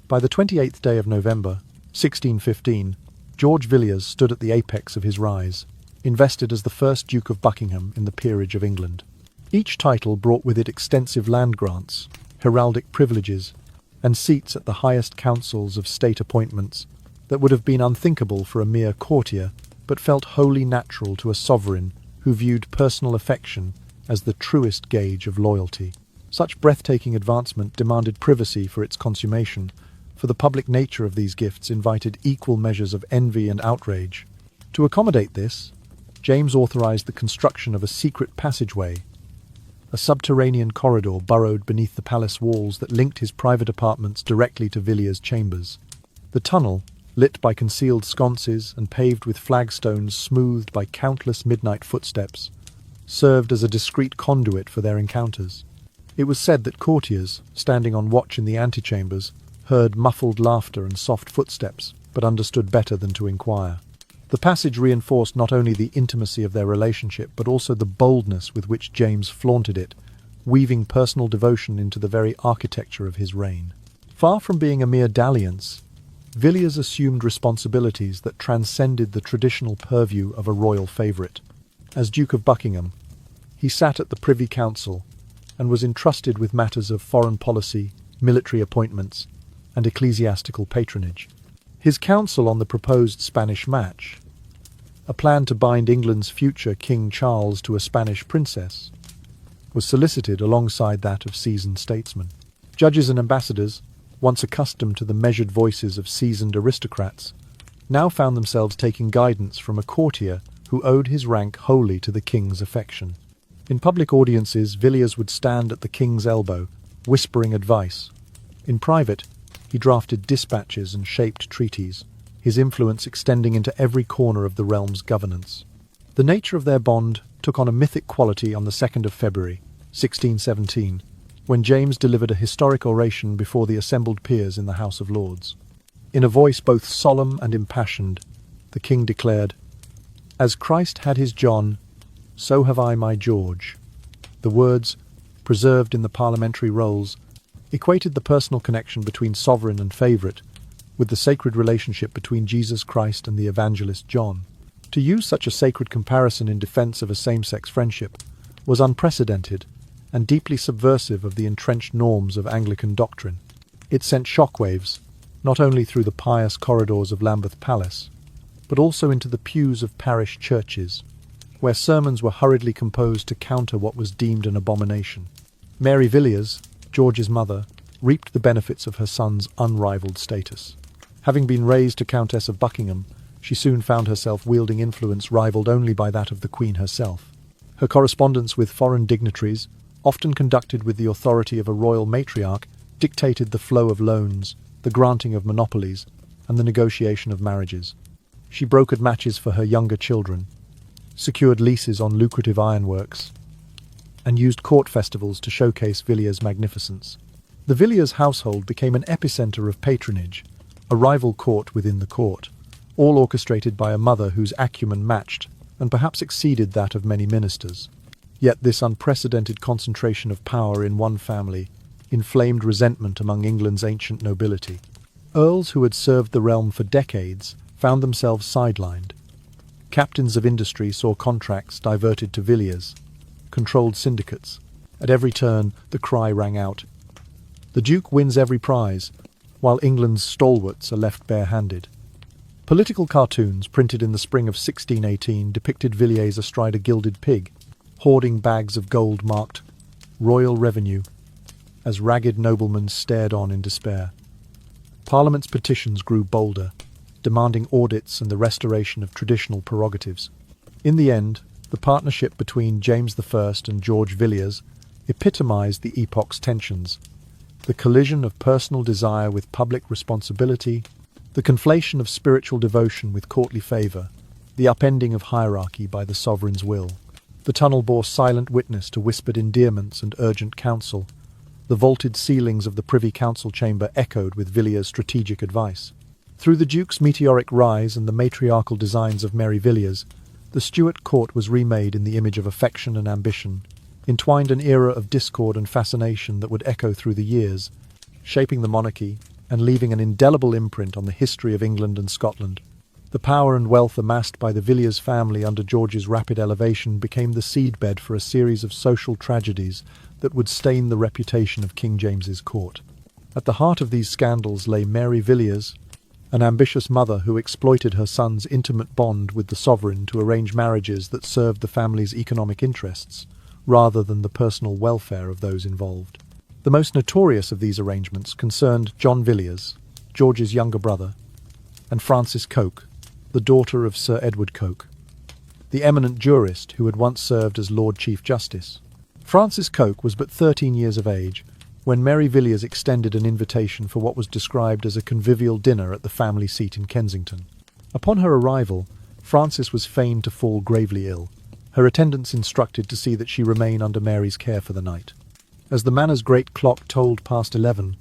By the 28th day of November, 1615, George Villiers stood at the apex of his rise, invested as the first Duke of Buckingham in the peerage of England. Each title brought with it extensive land grants, heraldic privileges, and seats at the highest councils of state appointments that would have been unthinkable for a mere courtier, but felt wholly natural to a sovereign who viewed personal affection as the truest gauge of loyalty. Such breathtaking advancement demanded privacy for its consummation, for the public nature of these gifts invited equal measures of envy and outrage. To accommodate this, James authorized the construction of a secret passageway, a subterranean corridor burrowed beneath the palace walls that linked his private apartments directly to Villiers' chambers. The tunnel, lit by concealed sconces and paved with flagstones smoothed by countless midnight footsteps, served as a discreet conduit for their encounters. It was said that courtiers, standing on watch in the antechambers, heard muffled laughter and soft footsteps, but understood better than to inquire. The passage reinforced not only the intimacy of their relationship, but also the boldness with which James flaunted it, weaving personal devotion into the very architecture of his reign. Far from being a mere dalliance, Villiers assumed responsibilities that transcended the traditional purview of a royal favourite. As Duke of Buckingham, he sat at the Privy Council and was entrusted with matters of foreign policy, military appointments, and ecclesiastical patronage. His counsel on the proposed Spanish match, a plan to bind England's future King Charles to a Spanish princess, was solicited alongside that of seasoned statesmen. Judges and ambassadors, once accustomed to the measured voices of seasoned aristocrats, now found themselves taking guidance from a courtier who owed his rank wholly to the king's affection. In public audiences, Villiers would stand at the king's elbow, whispering advice. In private, he drafted dispatches and shaped treaties, his influence extending into every corner of the realm's governance. The nature of their bond took on a mythic quality on the 2nd of February, 1617, when James delivered a historic oration before the assembled peers in the House of Lords. In a voice both solemn and impassioned, the king declared, "As Christ had his John, so have I my George." The words, preserved in the parliamentary rolls, equated the personal connection between sovereign and favourite with the sacred relationship between Jesus Christ and the evangelist John. To use such a sacred comparison in defence of a same-sex friendship was unprecedented and deeply subversive of the entrenched norms of Anglican doctrine. It sent shockwaves, not only through the pious corridors of Lambeth Palace, but also into the pews of parish churches, where sermons were hurriedly composed to counter what was deemed an abomination. Mary Villiers, George's mother, reaped the benefits of her son's unrivalled status. Having been raised to Countess of Buckingham, she soon found herself wielding influence rivalled only by that of the Queen herself. Her correspondence with foreign dignitaries, often conducted with the authority of a royal matriarch, dictated the flow of loans, the granting of monopolies, and the negotiation of marriages. She brokered matches for her younger children, secured leases on lucrative ironworks, and used court festivals to showcase Villiers' magnificence. The Villiers household became an epicentre of patronage, a rival court within the court, all orchestrated by a mother whose acumen matched and perhaps exceeded that of many ministers. Yet this unprecedented concentration of power in one family inflamed resentment among England's ancient nobility. Earls who had served the realm for decades found themselves sidelined. Captains of industry saw contracts diverted to Villiers, controlled syndicates. At every turn, the cry rang out, "The Duke wins every prize, while England's stalwarts are left bare-handed." Political cartoons printed in the spring of 1618 depicted Villiers astride a gilded pig, hoarding bags of gold marked "Royal Revenue," as ragged noblemen stared on in despair. Parliament's petitions grew bolder, demanding audits and the restoration of traditional prerogatives. In the end, the partnership between James I and George Villiers epitomised the epoch's tensions: the collision of personal desire with public responsibility, the conflation of spiritual devotion with courtly favour, the upending of hierarchy by the sovereign's will. The tunnel bore silent witness to whispered endearments and urgent counsel. The vaulted ceilings of the Privy Council chamber echoed with Villiers' strategic advice. Through the Duke's meteoric rise and the matriarchal designs of Mary Villiers, the Stuart court was remade in the image of affection and ambition, entwined an era of discord and fascination that would echo through the years, shaping the monarchy and leaving an indelible imprint on the history of England and Scotland. The power and wealth amassed by the Villiers family under George's rapid elevation became the seedbed for a series of social tragedies that would stain the reputation of King James's court. At the heart of these scandals lay Mary Villiers, an ambitious mother who exploited her son's intimate bond with the sovereign to arrange marriages that served the family's economic interests, rather than the personal welfare of those involved. The most notorious of these arrangements concerned John Villiers, George's younger brother, and Frances Coke, the daughter of Sir Edward Coke, the eminent jurist who had once served as Lord Chief Justice. Frances Coke was but 13 years of age when Mary Villiers extended an invitation for what was described as a convivial dinner at the family seat in Kensington. Upon her arrival, Frances was fain to fall gravely ill, her attendants instructed to see that she remain under Mary's care for the night. As the manor's great clock tolled past 11,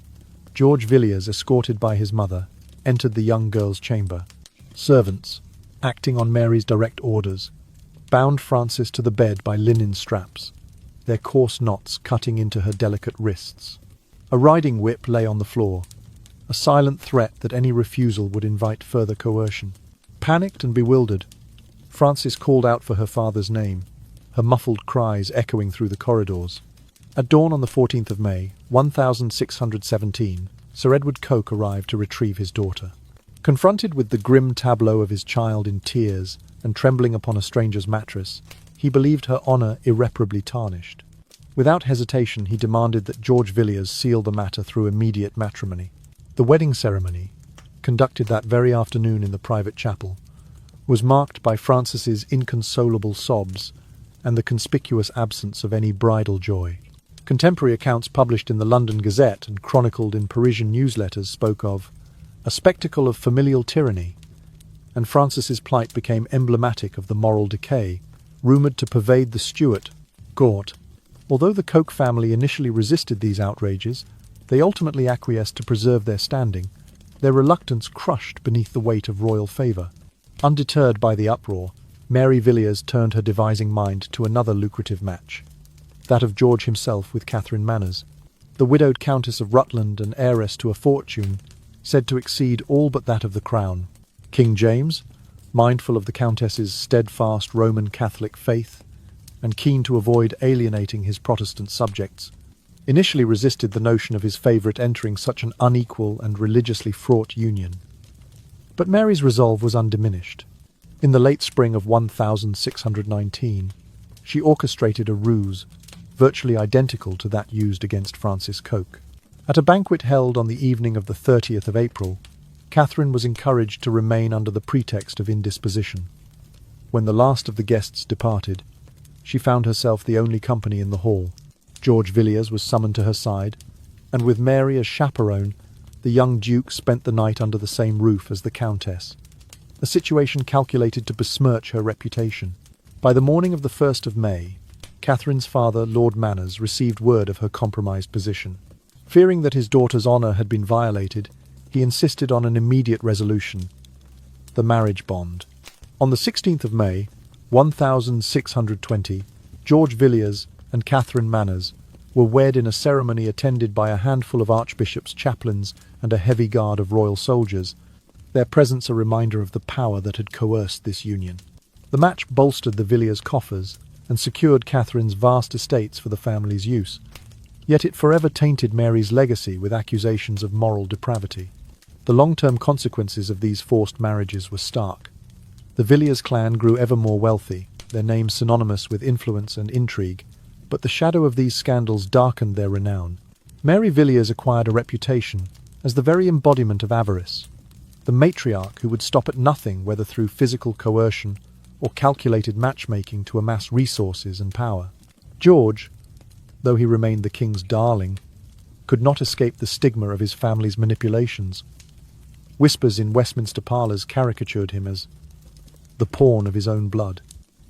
George Villiers, escorted by his mother, entered the young girl's chamber. Servants, acting on Mary's direct orders, bound Frances to the bed by linen straps, their coarse knots cutting into her delicate wrists. A riding whip lay on the floor, a silent threat that any refusal would invite further coercion. Panicked and bewildered, Frances called out for her father's name, her muffled cries echoing through the corridors. At dawn on the 14th of May, 1617, Sir Edward Coke arrived to retrieve his daughter. Confronted with the grim tableau of his child in tears and trembling upon a stranger's mattress, he believed her honour irreparably tarnished. Without hesitation, he demanded that George Villiers seal the matter through immediate matrimony. The wedding ceremony, conducted that very afternoon in the private chapel, was marked by Frances's inconsolable sobs and the conspicuous absence of any bridal joy. Contemporary accounts published in the London Gazette and chronicled in Parisian newsletters spoke of a spectacle of familial tyranny, and Frances's plight became emblematic of the moral decay rumoured to pervade the Stuart court. Although the Coke family initially resisted these outrages, they ultimately acquiesced to preserve their standing, their reluctance crushed beneath the weight of royal favour. Undeterred by the uproar, Mary Villiers turned her devising mind to another lucrative match, that of George himself with Catherine Manners, the widowed Countess of Rutland and heiress to a fortune said to exceed all but that of the crown. King James, mindful of the Countess's steadfast Roman Catholic faith and keen to avoid alienating his Protestant subjects, initially resisted the notion of his favourite entering such an unequal and religiously fraught union. But Mary's resolve was undiminished. In the late spring of 1619, she orchestrated a ruse virtually identical to that used against Frances Coke. At a banquet held on the evening of the 30th of April, Catherine was encouraged to remain under the pretext of indisposition. When the last of the guests departed, she found herself the only company in the hall. George Villiers was summoned to her side, and with Mary as chaperone, the young Duke spent the night under the same roof as the Countess, a situation calculated to besmirch her reputation. By the morning of the 1st of May, Catherine's father, Lord Manners, received word of her compromised position. Fearing that his daughter's honour had been violated, he insisted on an immediate resolution, the marriage bond. On the 16th of May, 1620, George Villiers and Catherine Manners were wed in a ceremony attended by a handful of archbishops, chaplains, and a heavy guard of royal soldiers, their presence a reminder of the power that had coerced this union. The match bolstered the Villiers' coffers and secured Catherine's vast estates for the family's use, yet it forever tainted Mary's legacy with accusations of moral depravity. The long-term consequences of these forced marriages were stark. The Villiers clan grew ever more wealthy, their names synonymous with influence and intrigue, but the shadow of these scandals darkened their renown. Mary Villiers acquired a reputation as the very embodiment of avarice, the matriarch who would stop at nothing whether through physical coercion or calculated matchmaking to amass resources and power. George, though he remained the king's darling, could not escape the stigma of his family's manipulations. Whispers in Westminster parlours caricatured him as the pawn of his own blood.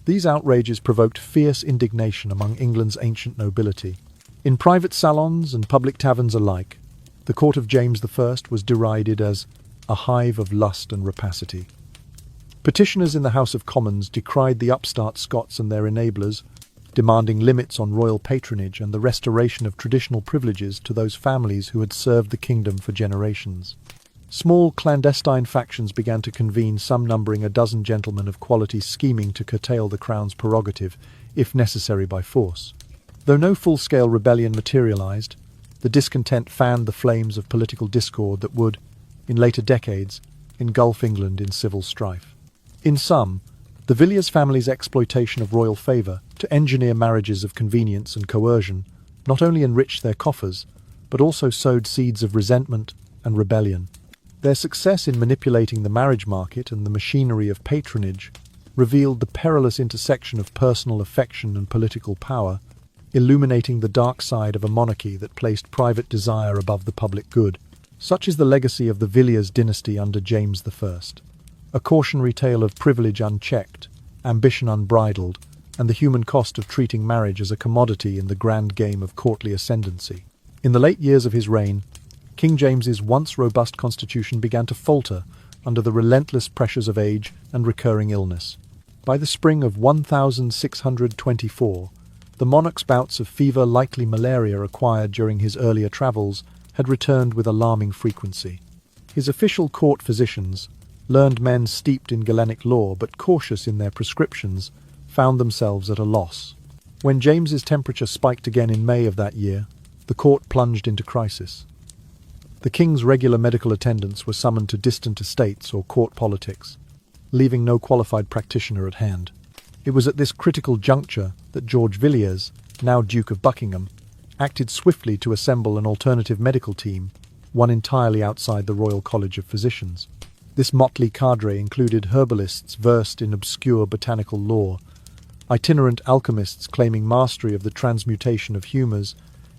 These outrages provoked fierce indignation among England's ancient nobility. In private salons and public taverns alike, the court of James I was derided as a hive of lust and rapacity. Petitioners in the House of Commons decried the upstart Scots and their enablers, demanding limits on royal patronage and the restoration of traditional privileges to those families who had served the kingdom for generations. Small clandestine factions began to convene, some numbering a dozen gentlemen of quality scheming to curtail the crown's prerogative, if necessary by force. Though no full-scale rebellion materialized, the discontent fanned the flames of political discord that would, in later decades, engulf England in civil strife. In sum, the Villiers family's exploitation of royal favour to engineer marriages of convenience and coercion not only enriched their coffers, but also sowed seeds of resentment and rebellion. Their success in manipulating the marriage market and the machinery of patronage revealed the perilous intersection of personal affection and political power, illuminating the dark side of a monarchy that placed private desire above the public good. Such is the legacy of the Villiers dynasty under James I, a cautionary tale of privilege unchecked, ambition unbridled, and the human cost of treating marriage as a commodity in the grand game of courtly ascendancy. In the late years of his reign, King James's once robust constitution began to falter under the relentless pressures of age and recurring illness. By the spring of 1624, the monarch's bouts of fever, likely malaria acquired during his earlier travels, had returned with alarming frequency. His official court physicians, learned men steeped in Galenic lore but cautious in their prescriptions, found themselves at a loss. When James's temperature spiked again in May of that year, the court plunged into crisis. The king's regular medical attendants were summoned to distant estates or court politics, leaving no qualified practitioner at hand. It was at this critical juncture that George Villiers, now Duke of Buckingham, acted swiftly to assemble an alternative medical team, one entirely outside the Royal College of Physicians. This motley cadre included herbalists versed in obscure botanical lore, itinerant alchemists claiming mastery of the transmutation of humours,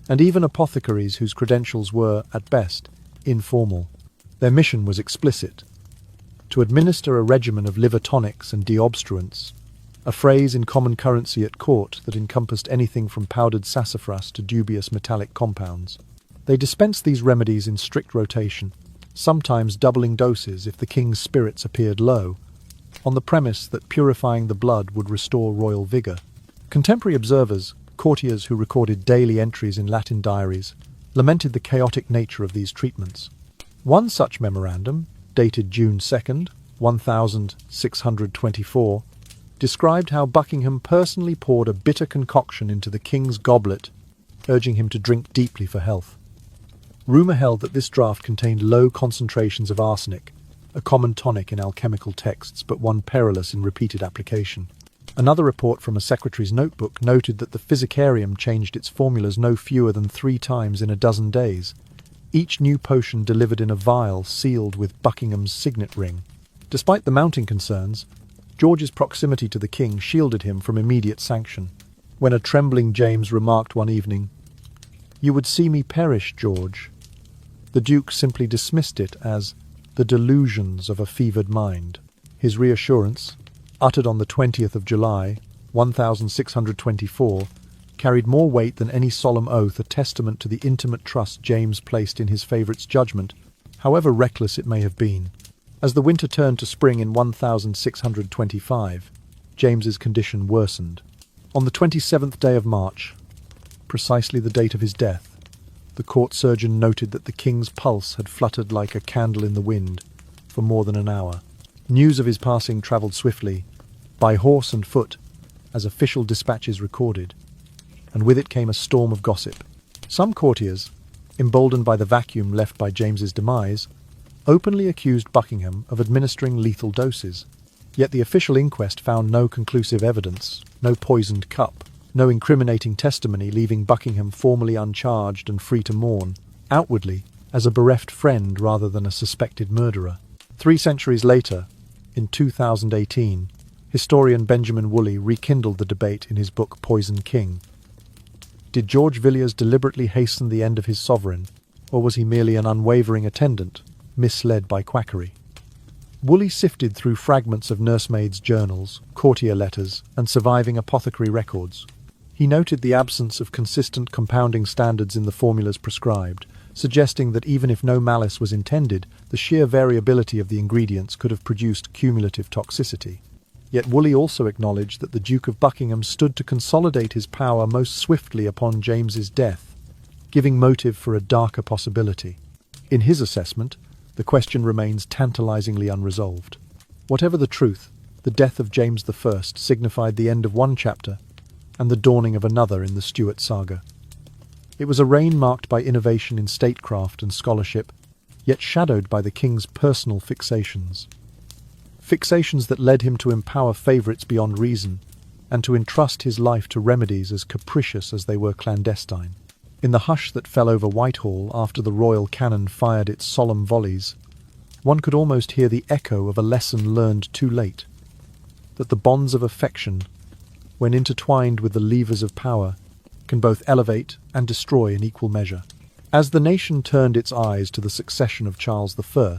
and even apothecaries whose credentials were, at best, informal. Their mission was explicit: to administer a regimen of liver tonics and deobstruents, a phrase in common currency at court that encompassed anything from powdered sassafras to dubious metallic compounds. They dispensed these remedies in strict rotation, sometimes doubling doses if the king's spirits appeared low, on the premise that purifying the blood would restore royal vigour. Contemporary observers, courtiers who recorded daily entries in Latin diaries, lamented the chaotic nature of these treatments. One such memorandum, dated June 2nd, 1624, described how Buckingham personally poured a bitter concoction into the king's goblet, urging him to drink deeply for health. Rumour held that this draught contained low concentrations of arsenic, a common tonic in alchemical texts but one perilous in repeated application. Another report from a secretary's notebook noted that the Physicarium changed its formulas no fewer than 3 times in a dozen days, each new potion delivered in a vial sealed with Buckingham's signet ring. Despite the mounting concerns, George's proximity to the king shielded him from immediate sanction. When a trembling James remarked one evening, "You would see me perish, George," the Duke simply dismissed it as the delusions of a fevered mind. His reassurance, uttered on the 20th of July, 1624, carried more weight than any solemn oath, a testament to the intimate trust James placed in his favourite's judgment, however reckless it may have been. As the winter turned to spring in 1625, James's condition worsened. On the 27th day of March, precisely the date of his death, the court surgeon noted that the king's pulse had fluttered like a candle in the wind for more than an hour. News of his passing travelled swiftly, by horse and foot, as official dispatches recorded, and with it came a storm of gossip. Some courtiers, emboldened by the vacuum left by James's demise, openly accused Buckingham of administering lethal doses. Yet the official inquest found no conclusive evidence, no poisoned cup, no incriminating testimony, leaving Buckingham formally uncharged and free to mourn, outwardly, as a bereft friend rather than a suspected murderer. 3 centuries later, in 2018, historian Benjamin Woolley rekindled the debate in his book Poisoned King. Did George Villiers deliberately hasten the end of his sovereign, or was he merely an unwavering attendant, misled by quackery? Woolley sifted through fragments of nursemaids' journals, courtier letters, and surviving apothecary records. He noted the absence of consistent compounding standards in the formulas prescribed, suggesting that even if no malice was intended, the sheer variability of the ingredients could have produced cumulative toxicity. Yet Woolley also acknowledged that the Duke of Buckingham stood to consolidate his power most swiftly upon James's death, giving motive for a darker possibility. In his assessment, the question remains tantalizingly unresolved. Whatever the truth, the death of James I signified the end of one chapter and the dawning of another in the Stuart saga. It was a reign marked by innovation in statecraft and scholarship, yet shadowed by the king's personal fixations. Fixations that led him to empower favourites beyond reason and to entrust his life to remedies as capricious as they were clandestine. In the hush that fell over Whitehall after the royal cannon fired its solemn volleys, one could almost hear the echo of a lesson learned too late, that the bonds of affection, when intertwined with the levers of power, can both elevate and destroy in equal measure. As the nation turned its eyes to the succession of Charles I,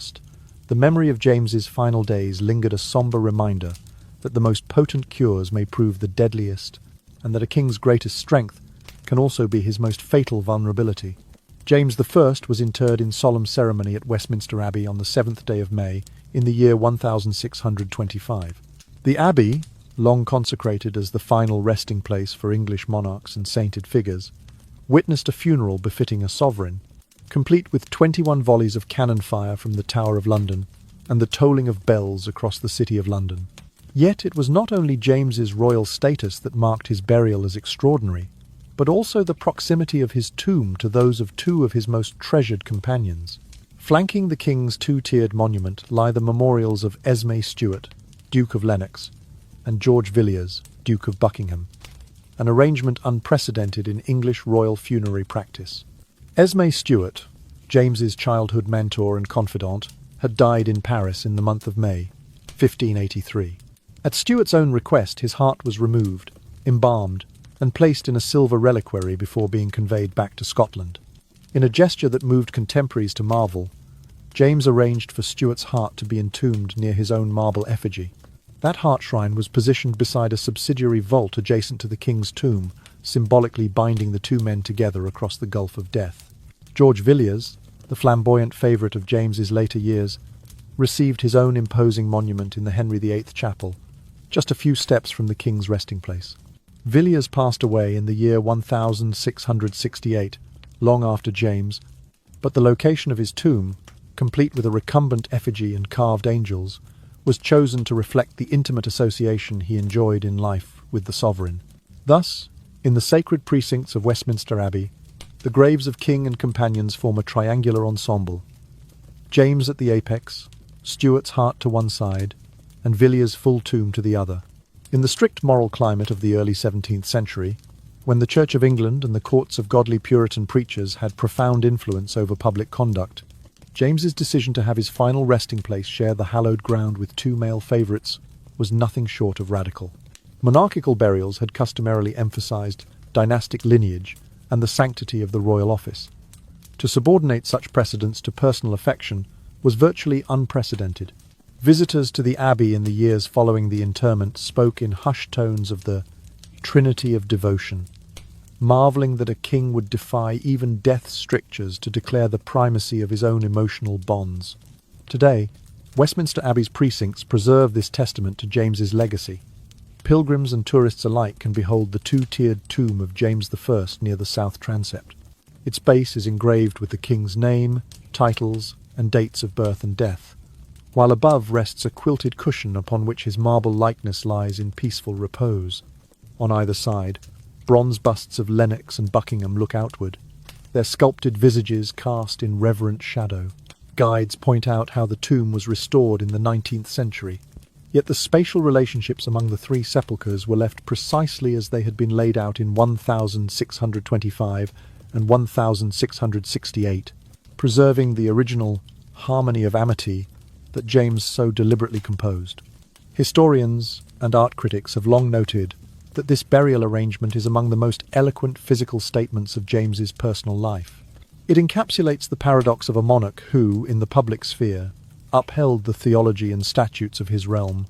the memory of James's final days lingered, a sombre reminder that the most potent cures may prove the deadliest, and that a king's greatest strength can also be his most fatal vulnerability. James I was interred in solemn ceremony at Westminster Abbey on the 7th day of May in the year 1625. The Abbey, long consecrated as the final resting place for English monarchs and sainted figures, witnessed a funeral befitting a sovereign, complete with 21 volleys of cannon fire from the Tower of London and the tolling of bells across the City of London. Yet it was not only James's royal status that marked his burial as extraordinary, but also the proximity of his tomb to those of two of his most treasured companions. Flanking the king's two-tiered monument lie the memorials of Esme Stuart, Duke of Lennox, and George Villiers, Duke of Buckingham, an arrangement unprecedented in English royal funerary practice. Esme Stuart, James's childhood mentor and confidant, had died in Paris in the month of May, 1583. At Stuart's own request, his heart was removed, embalmed, and placed in a silver reliquary before being conveyed back to Scotland. In a gesture that moved contemporaries to marvel, James arranged for Stuart's heart to be entombed near his own marble effigy. That heart shrine was positioned beside a subsidiary vault adjacent to the king's tomb, symbolically binding the two men together across the gulf of death. George Villiers, the flamboyant favourite of James's later years, received his own imposing monument in the Henry VIII chapel, just a few steps from the king's resting place. Villiers passed away in the year 1668, long after James, but the location of his tomb, complete with a recumbent effigy and carved angels, was chosen to reflect the intimate association he enjoyed in life with the sovereign. Thus, in the sacred precincts of Westminster Abbey, the graves of king and companions form a triangular ensemble. James at the apex, Stuart's heart to one side, and Villiers' full tomb to the other. In the strict moral climate of the early 17th century, when the Church of England and the courts of godly Puritan preachers had profound influence over public conduct, James's decision to have his final resting place share the hallowed ground with two male favourites was nothing short of radical. Monarchical burials had customarily emphasised dynastic lineage and the sanctity of the royal office. To subordinate such precedents to personal affection was virtually unprecedented. Visitors to the Abbey in the years following the interment spoke in hushed tones of the Trinity of devotion, marvelling that a king would defy even death's strictures to declare the primacy of his own emotional bonds. Today, Westminster Abbey's precincts preserve this testament to James's legacy. Pilgrims and tourists alike can behold the two-tiered tomb of James I near the south transept. Its base is engraved with the king's name, titles, and dates of birth and death, while above rests a quilted cushion upon which his marble likeness lies in peaceful repose. On either side, bronze busts of Lennox and Buckingham look outward, their sculpted visages cast in reverent shadow. Guides point out how the tomb was restored in the 19th century, yet the spatial relationships among the three sepulchres were left precisely as they had been laid out in 1625 and 1668, preserving the original harmony of amity that James so deliberately composed. Historians and art critics have long noted that this burial arrangement is among the most eloquent physical statements of James's personal life. It encapsulates the paradox of a monarch who, in the public sphere, upheld the theology and statutes of his realm,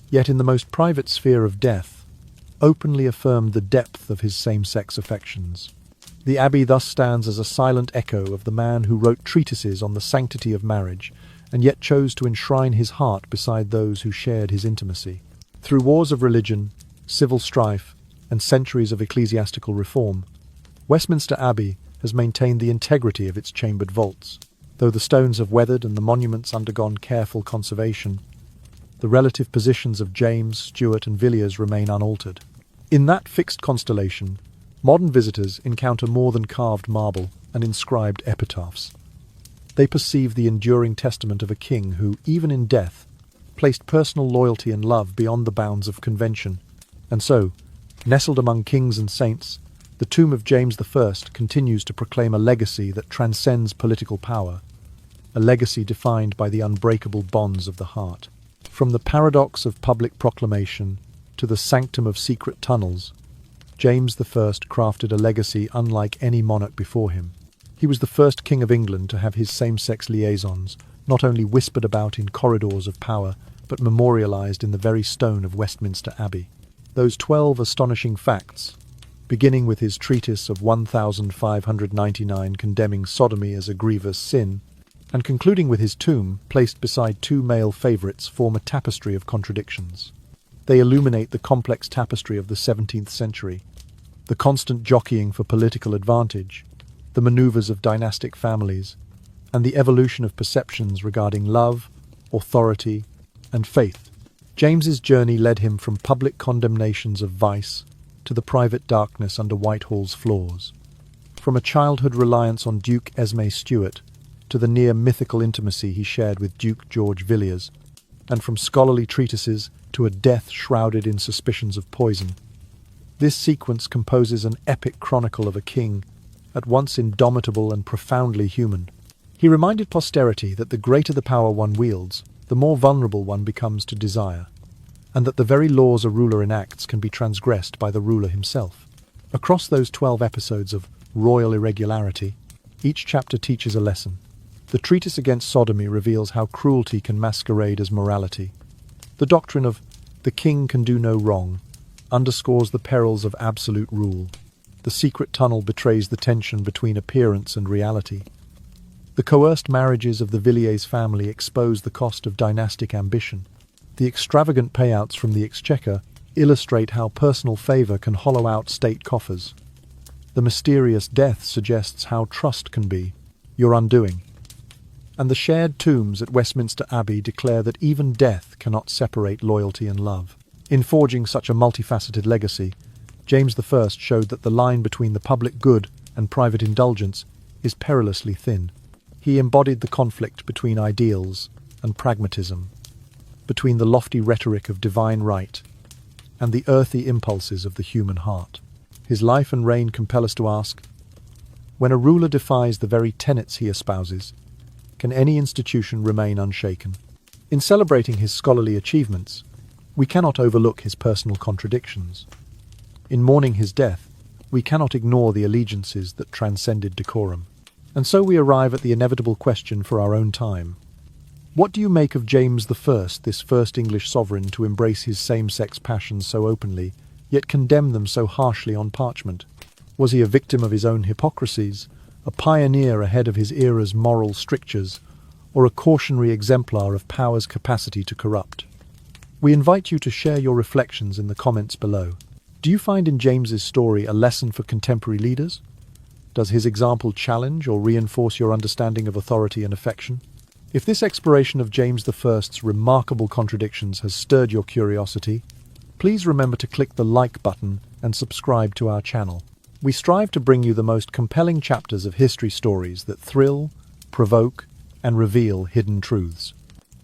yet in the most private sphere of death, openly affirmed the depth of his same-sex affections. The abbey thus stands as a silent echo of the man who wrote treatises on the sanctity of marriage and yet chose to enshrine his heart beside those who shared his intimacy. Through wars of religion, civil strife, and centuries of ecclesiastical reform, Westminster Abbey has maintained the integrity of its chambered vaults. Though the stones have weathered and the monuments undergone careful conservation, the relative positions of James, Stuart, and Villiers remain unaltered. In that fixed constellation, modern visitors encounter more than carved marble and inscribed epitaphs. They perceive the enduring testament of a king who, even in death, placed personal loyalty and love beyond the bounds of convention. And so, nestled among kings and saints, the tomb of James I continues to proclaim a legacy that transcends political power, a legacy defined by the unbreakable bonds of the heart. From the paradox of public proclamation to the sanctum of secret tunnels, James I crafted a legacy unlike any monarch before him. He was the first king of England to have his same-sex liaisons not only whispered about in corridors of power, but memorialized in the very stone of Westminster Abbey. Those 12 astonishing facts, beginning with his treatise of 1599 condemning sodomy as a grievous sin, and concluding with his tomb placed beside two male favourites, form a tapestry of contradictions. They illuminate the complex tapestry of the 17th century, the constant jockeying for political advantage, the manoeuvres of dynastic families, and the evolution of perceptions regarding love, authority, and faith. James's journey led him from public condemnations of vice to the private darkness under Whitehall's floors, from a childhood reliance on Duke Esme Stuart to the near-mythical intimacy he shared with Duke George Villiers, and from scholarly treatises to a death shrouded in suspicions of poison. This sequence composes an epic chronicle of a king, at once indomitable and profoundly human. He reminded posterity that the greater the power one wields, the more vulnerable one becomes to desire, and that the very laws a ruler enacts can be transgressed by the ruler himself. Across those 12 episodes of royal irregularity, each chapter teaches a lesson. The treatise against sodomy reveals how cruelty can masquerade as morality. The doctrine of the king can do no wrong underscores the perils of absolute rule. The secret tunnel betrays the tension between appearance and reality. The coerced marriages of the Villiers family expose the cost of dynastic ambition. The extravagant payouts from the exchequer illustrate how personal favour can hollow out state coffers. The mysterious death suggests how trust can be your undoing. And the shared tombs at Westminster Abbey declare that even death cannot separate loyalty and love. In forging such a multifaceted legacy, James I showed that the line between the public good and private indulgence is perilously thin. He embodied the conflict between ideals and pragmatism, between the lofty rhetoric of divine right and the earthy impulses of the human heart. His life and reign compel us to ask, when a ruler defies the very tenets he espouses, can any institution remain unshaken? In celebrating his scholarly achievements, we cannot overlook his personal contradictions. In mourning his death, we cannot ignore the allegiances that transcended decorum. And so we arrive at the inevitable question for our own time. What do you make of James I, this first English sovereign to embrace his same-sex passions so openly, yet condemn them so harshly on parchment? Was he a victim of his own hypocrisies, a pioneer ahead of his era's moral strictures, or a cautionary exemplar of power's capacity to corrupt? We invite you to share your reflections in the comments below. Do you find in James's story a lesson for contemporary leaders? Does his example challenge or reinforce your understanding of authority and affection? If this exploration of James I's remarkable contradictions has stirred your curiosity, please remember to click the like button and subscribe to our channel. We strive to bring you the most compelling chapters of history stories that thrill, provoke, and reveal hidden truths.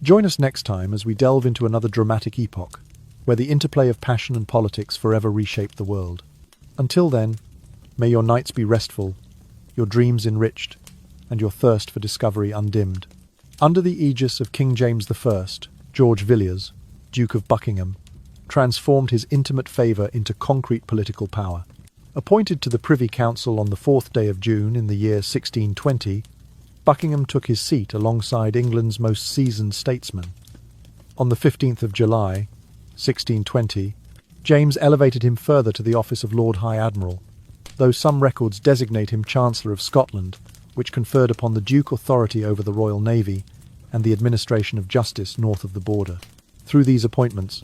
Join us next time as we delve into another dramatic epoch, where the interplay of passion and politics forever reshape the world. Until then, may your nights be restful, your dreams enriched, and your thirst for discovery undimmed. Under the aegis of King James I, George Villiers, Duke of Buckingham, transformed his intimate favour into concrete political power. Appointed to the Privy Council on the 4th day of June in the year 1620, Buckingham took his seat alongside England's most seasoned statesmen. On the 15th of July, 1620, James elevated him further to the office of Lord High Admiral, though some records designate him Chancellor of Scotland, which conferred upon the Duke authority over the Royal Navy and the administration of justice north of the border. Through these appointments,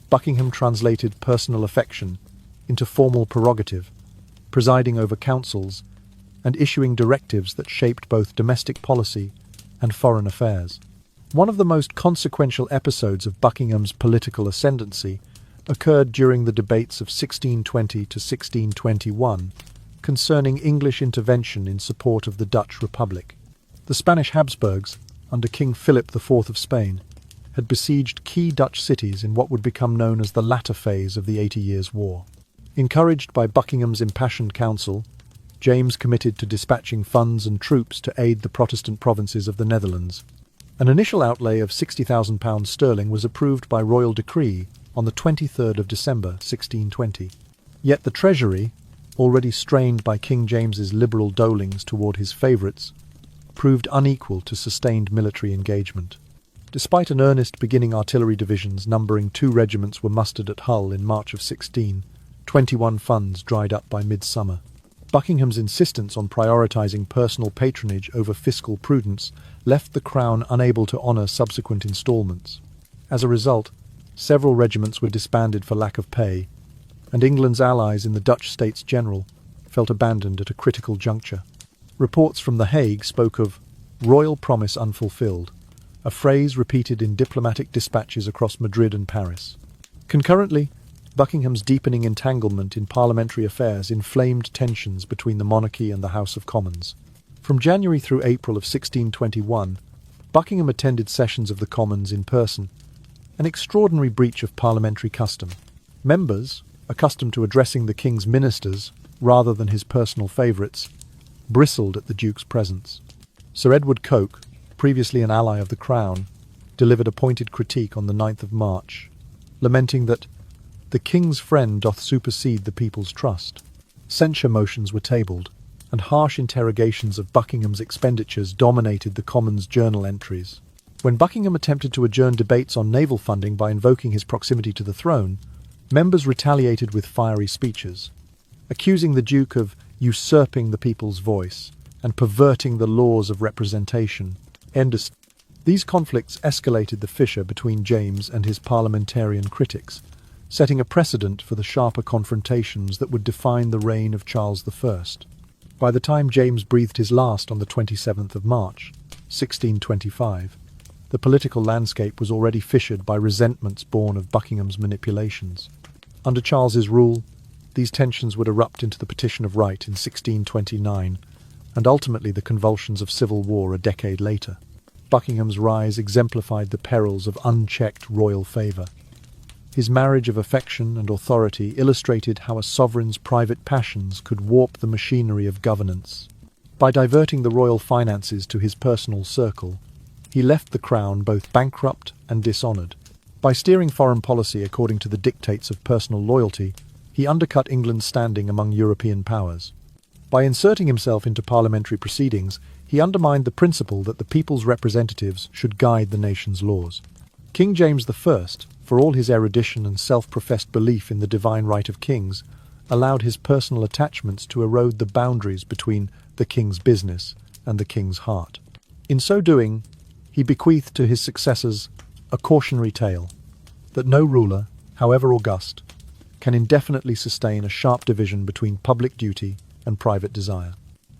Buckingham translated personal affection into formal prerogative, presiding over councils and issuing directives that shaped both domestic policy and foreign affairs. One of the most consequential episodes of Buckingham's political ascendancy occurred during the debates of 1620 to 1621 concerning English intervention in support of the Dutch Republic. The Spanish Habsburgs, under King Philip IV of Spain, had besieged key Dutch cities in what would become known as the latter phase of the 80 Years' War. Encouraged by Buckingham's impassioned counsel, James committed to dispatching funds and troops to aid the Protestant provinces of the Netherlands. An initial outlay of £60,000 sterling was approved by royal decree on the 23rd of December 1620. Yet the treasury, already strained by King James's liberal dolings toward his favourites, proved unequal to sustained military engagement. Despite an earnest beginning, artillery divisions numbering 2 regiments were mustered at Hull in March of 1621. Funds dried up by midsummer. Buckingham's insistence on prioritising personal patronage over fiscal prudence left the Crown unable to honour subsequent instalments. As a result, several regiments were disbanded for lack of pay, and England's allies in the Dutch States General felt abandoned at a critical juncture. Reports from The Hague spoke of "royal promise unfulfilled," a phrase repeated in diplomatic dispatches across Madrid and Paris. Concurrently, Buckingham's deepening entanglement in parliamentary affairs inflamed tensions between the monarchy and the House of Commons. From January through April of 1621, Buckingham attended sessions of the Commons in person, an extraordinary breach of parliamentary custom. Members, accustomed to addressing the king's ministers rather than his personal favourites, bristled at the Duke's presence. Sir Edward Coke, previously an ally of the Crown, delivered a pointed critique on the 9th of March, lamenting that "the king's friend doth supersede the people's trust." Censure motions were tabled, and harsh interrogations of Buckingham's expenditures dominated the Commons' journal entries. When Buckingham attempted to adjourn debates on naval funding by invoking his proximity to the throne, members retaliated with fiery speeches, accusing the Duke of usurping the people's voice and perverting the laws of representation. These conflicts escalated the fissure between James and his parliamentarian critics, setting a precedent for the sharper confrontations that would define the reign of Charles I. By the time James breathed his last on the 27th of March, 1625, the political landscape was already fissured by resentments born of Buckingham's manipulations. Under Charles's rule, these tensions would erupt into the Petition of Right in 1629, and ultimately the convulsions of civil war a decade later. Buckingham's rise exemplified the perils of unchecked royal favour. His marriage of affection and authority illustrated how a sovereign's private passions could warp the machinery of governance. By diverting the royal finances to his personal circle, he left the crown both bankrupt and dishonoured. By steering foreign policy according to the dictates of personal loyalty, he undercut England's standing among European powers. By inserting himself into parliamentary proceedings, he undermined the principle that the people's representatives should guide the nation's laws. King James I, for all his erudition and self-professed belief in the divine right of kings, allowed his personal attachments to erode the boundaries between the king's business and the king's heart. In so doing, he bequeathed to his successors a cautionary tale that no ruler, however august, can indefinitely sustain a sharp division between public duty and private desire.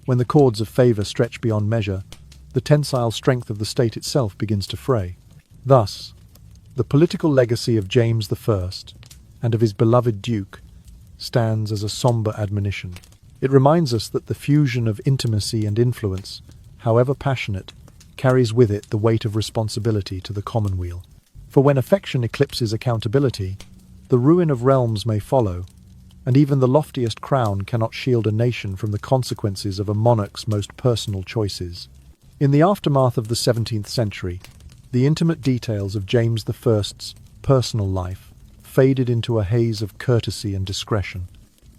When the cords of favour stretch beyond measure, the tensile strength of the state itself begins to fray. Thus, the political legacy of James I and of his beloved Duke stands as a sombre admonition. It reminds us that the fusion of intimacy and influence, however passionate, carries with it the weight of responsibility to the commonweal. For when affection eclipses accountability, the ruin of realms may follow, and even the loftiest crown cannot shield a nation from the consequences of a monarch's most personal choices. In the aftermath of the 17th century, the intimate details of James I's personal life faded into a haze of courtesy and discretion.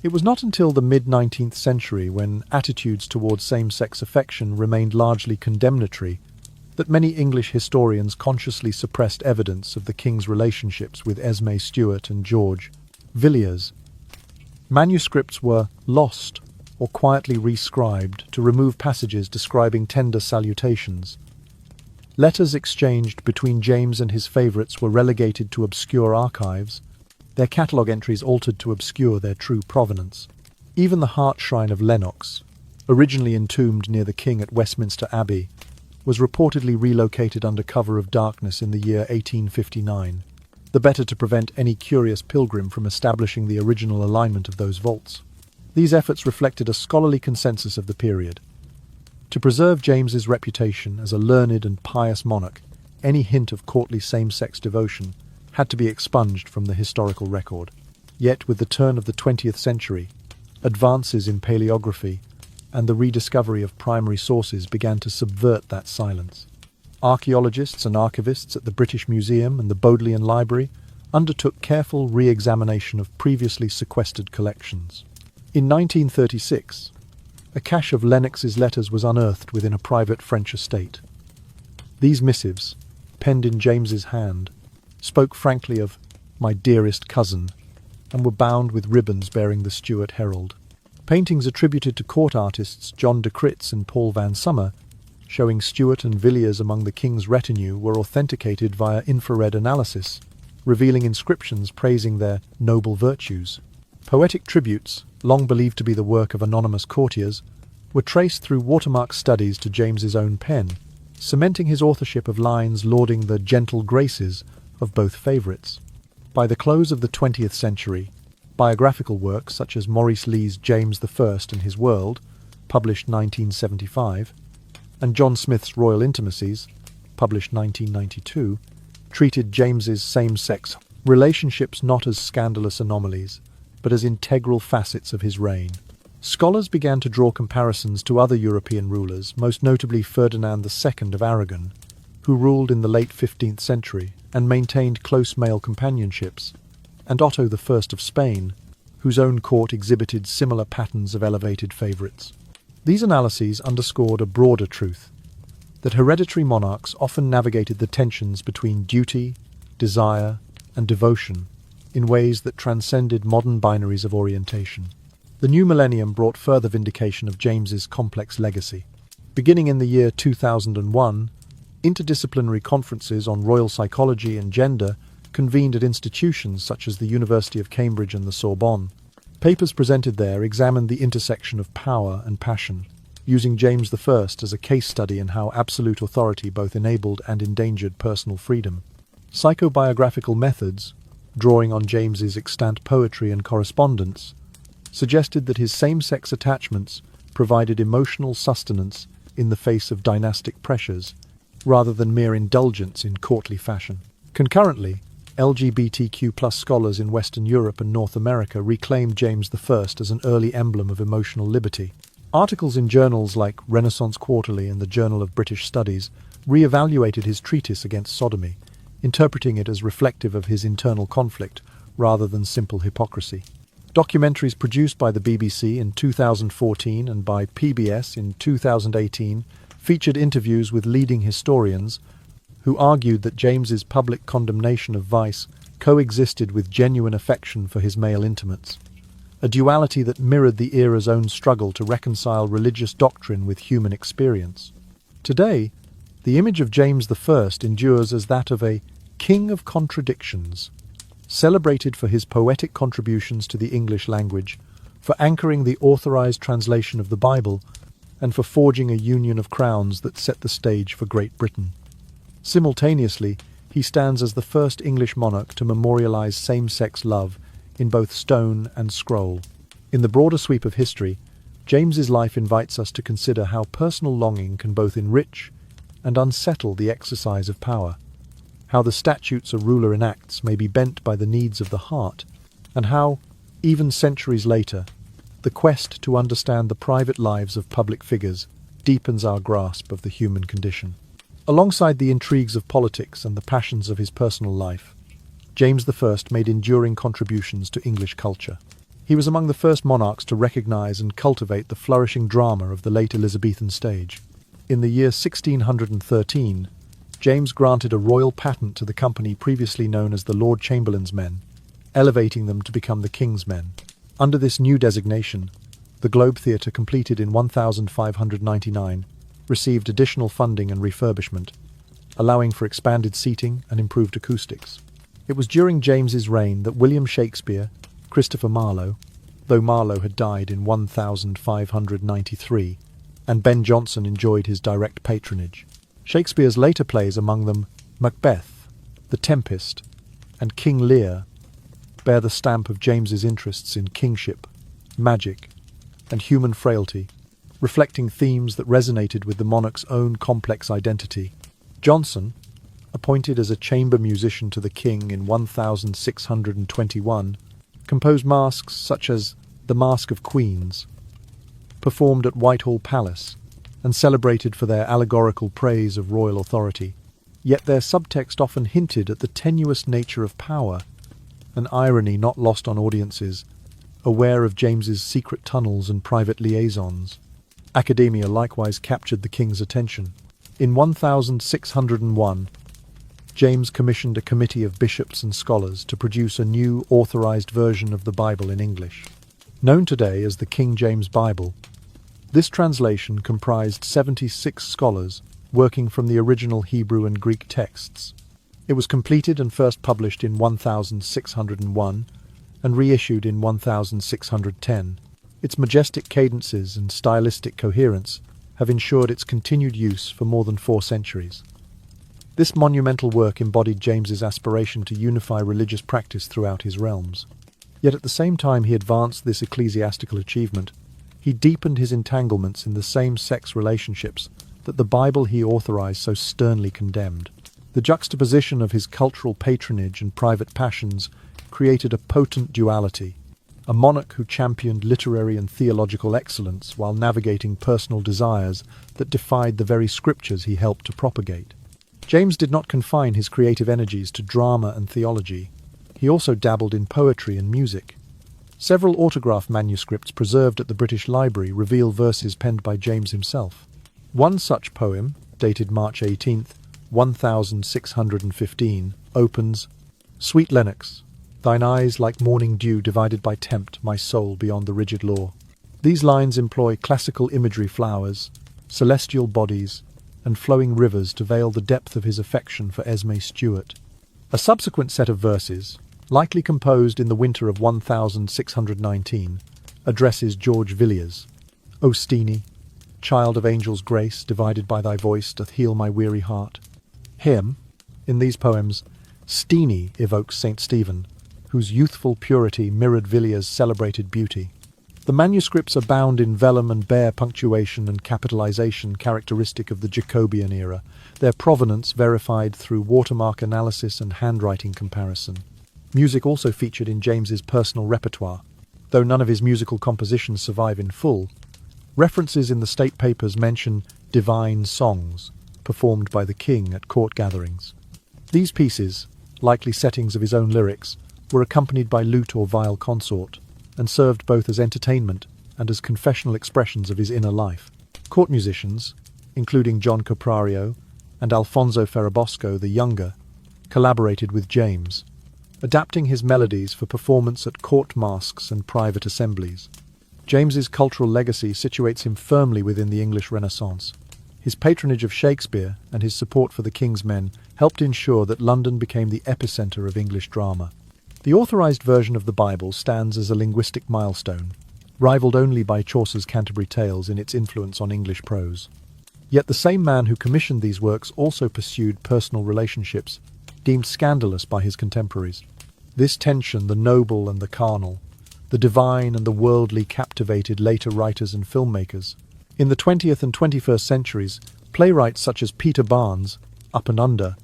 It was not until the mid-19th century, when attitudes towards same-sex affection remained largely condemnatory, that many English historians consciously suppressed evidence of the king's relationships with Esme Stuart and George Villiers. Manuscripts were lost or quietly rescribed to remove passages describing tender salutations. Letters exchanged between James and his favourites were relegated to obscure archives, their catalogue entries altered to obscure their true provenance. Even the heart shrine of Lennox, originally entombed near the king at Westminster Abbey, was reportedly relocated under cover of darkness in the year 1859, the better to prevent any curious pilgrim from establishing the original alignment of those vaults. These efforts reflected a scholarly consensus of the period. To preserve James's reputation as a learned and pious monarch, any hint of courtly same-sex devotion had to be expunged from the historical record. Yet, with the turn of the 20th century, advances in paleography and the rediscovery of primary sources began to subvert that silence. Archaeologists and archivists at the British Museum and the Bodleian Library undertook careful re-examination of previously sequestered collections. In 1936, a cache of Lennox's letters was unearthed within a private French estate. These missives, penned in James's hand, spoke frankly of "my dearest cousin," and were bound with ribbons bearing the Stuart herald. Paintings attributed to court artists John de Critz and Paul Van Summer, showing Stuart and Villiers among the king's retinue, were authenticated via infrared analysis, revealing inscriptions praising their noble virtues. Poetic tributes, long believed to be the work of anonymous courtiers, were traced through watermark studies to James's own pen, cementing his authorship of lines lauding the gentle graces of both favourites. By the close of the 20th century, biographical works such as Maurice Leigh's James I and His World, published 1975, and John Smith's Royal Intimacies, published 1992, treated James's same-sex relationships not as scandalous anomalies, but as integral facets of his reign. Scholars began to draw comparisons to other European rulers, most notably Ferdinand II of Aragon, who ruled in the late 15th century and maintained close male companionships, and Otto I of Spain, whose own court exhibited similar patterns of elevated favourites. These analyses underscored a broader truth, that hereditary monarchs often navigated the tensions between duty, desire, and devotion in ways that transcended modern binaries of orientation. The new millennium brought further vindication of James's complex legacy. Beginning in the year 2001, interdisciplinary conferences on royal psychology and gender convened at institutions such as the University of Cambridge and the Sorbonne. Papers presented there examined the intersection of power and passion, using James I as a case study in how absolute authority both enabled and endangered personal freedom. Psychobiographical methods, drawing on James's extant poetry and correspondence, suggested that his same-sex attachments provided emotional sustenance in the face of dynastic pressures, rather than mere indulgence in courtly fashion. Concurrently, LGBTQ+ scholars in Western Europe and North America reclaimed James I as an early emblem of emotional liberty. Articles in journals like Renaissance Quarterly and the Journal of British Studies re-evaluated his treatise against sodomy, interpreting it as reflective of his internal conflict rather than simple hypocrisy. Documentaries produced by the BBC in 2014 and by PBS in 2018 featured interviews with leading historians who argued that James's public condemnation of vice coexisted with genuine affection for his male intimates, a duality that mirrored the era's own struggle to reconcile religious doctrine with human experience. Today, the image of James I endures as that of a king of contradictions, celebrated for his poetic contributions to the English language, for anchoring the authorized translation of the Bible, and for forging a union of crowns that set the stage for Great Britain. Simultaneously, he stands as the first English monarch to memorialize same-sex love in both stone and scroll. In the broader sweep of history, James's life invites us to consider how personal longing can both enrich and unsettle the exercise of power, how the statutes a ruler enacts may be bent by the needs of the heart, and how, even centuries later, the quest to understand the private lives of public figures deepens our grasp of the human condition. Alongside the intrigues of politics and the passions of his personal life, James I made enduring contributions to English culture. He was among the first monarchs to recognize and cultivate the flourishing drama of the late Elizabethan stage. In the year 1613, James granted a royal patent to the company previously known as the Lord Chamberlain's Men, elevating them to become the King's Men. Under this new designation, The Globe Theatre, completed in 1599, received additional funding and refurbishment, allowing for expanded seating and improved acoustics. It was during James's reign that William Shakespeare, Christopher Marlowe, though Marlowe had died in 1593, and Ben Jonson enjoyed his direct patronage. Shakespeare's later plays, among them Macbeth, The Tempest, and King Lear, bear the stamp of James's interests in kingship, magic, and human frailty, reflecting themes that resonated with the monarch's own complex identity. Jonson, appointed as a chamber musician to the king in 1621, composed masques such as The Masque of Queens, performed at Whitehall Palace, and celebrated for their allegorical praise of royal authority. Yet their subtext often hinted at the tenuous nature of power, an irony not lost on audiences aware of James's secret tunnels and private liaisons. Academia likewise captured the king's attention. In 1601, James commissioned a committee of bishops and scholars to produce a new authorized version of the Bible in English. Known today as the King James Bible, this translation comprised 76 scholars working from the original Hebrew and Greek texts. It was completed and first published in 1601 and reissued in 1610. Its majestic cadences and stylistic coherence have ensured its continued use for more than 4 centuries. This monumental work embodied James's aspiration to unify religious practice throughout his realms. Yet at the same time he advanced this ecclesiastical achievement, he deepened his entanglements in the same-sex relationships that the Bible he authorized so sternly condemned. The juxtaposition of his cultural patronage and private passions created a potent duality, a monarch who championed literary and theological excellence while navigating personal desires that defied the very scriptures he helped to propagate. James did not confine his creative energies to drama and theology. He also dabbled in poetry and music. Several autograph manuscripts preserved at the British Library reveal verses penned by James himself. One such poem, dated March 18, 1615, opens, "Sweet Lennox, thine eyes like morning dew divided by tempt my soul beyond the rigid law." These lines employ classical imagery, flowers, celestial bodies, and flowing rivers to veil the depth of his affection for Esme Stuart. A subsequent set of verses, likely composed in the winter of 1619, addresses George Villiers. "O Steenie, child of angel's grace, divided by thy voice doth heal my weary heart." Him, in these poems, Steenie evokes St. Stephen, whose youthful purity mirrored Villiers' celebrated beauty. The manuscripts abound in vellum and bear punctuation and capitalization characteristic of the Jacobean era, their provenance verified through watermark analysis and handwriting comparison. Music also featured in James's personal repertoire. Though none of his musical compositions survive in full, references in the state papers mention divine songs performed by the king at court gatherings. These pieces, likely settings of his own lyrics, were accompanied by lute or viol consort, and served both as entertainment and as confessional expressions of his inner life. Court musicians, including John Caprario and Alfonso Ferrabosco the Younger, collaborated with James, adapting his melodies for performance at court masques and private assemblies. James's cultural legacy situates him firmly within the English Renaissance. His patronage of Shakespeare and his support for the King's Men helped ensure that London became the epicenter of English drama. The authorized version of the Bible stands as a linguistic milestone, rivaled only by Chaucer's Canterbury Tales in its influence on English prose. Yet the same man who commissioned these works also pursued personal relationships deemed scandalous by his contemporaries. This tension, the noble and the carnal, the divine and the worldly, captivated later writers and filmmakers. In the 20th and 21st centuries, playwrights such as Peter Barnes, Up and Under,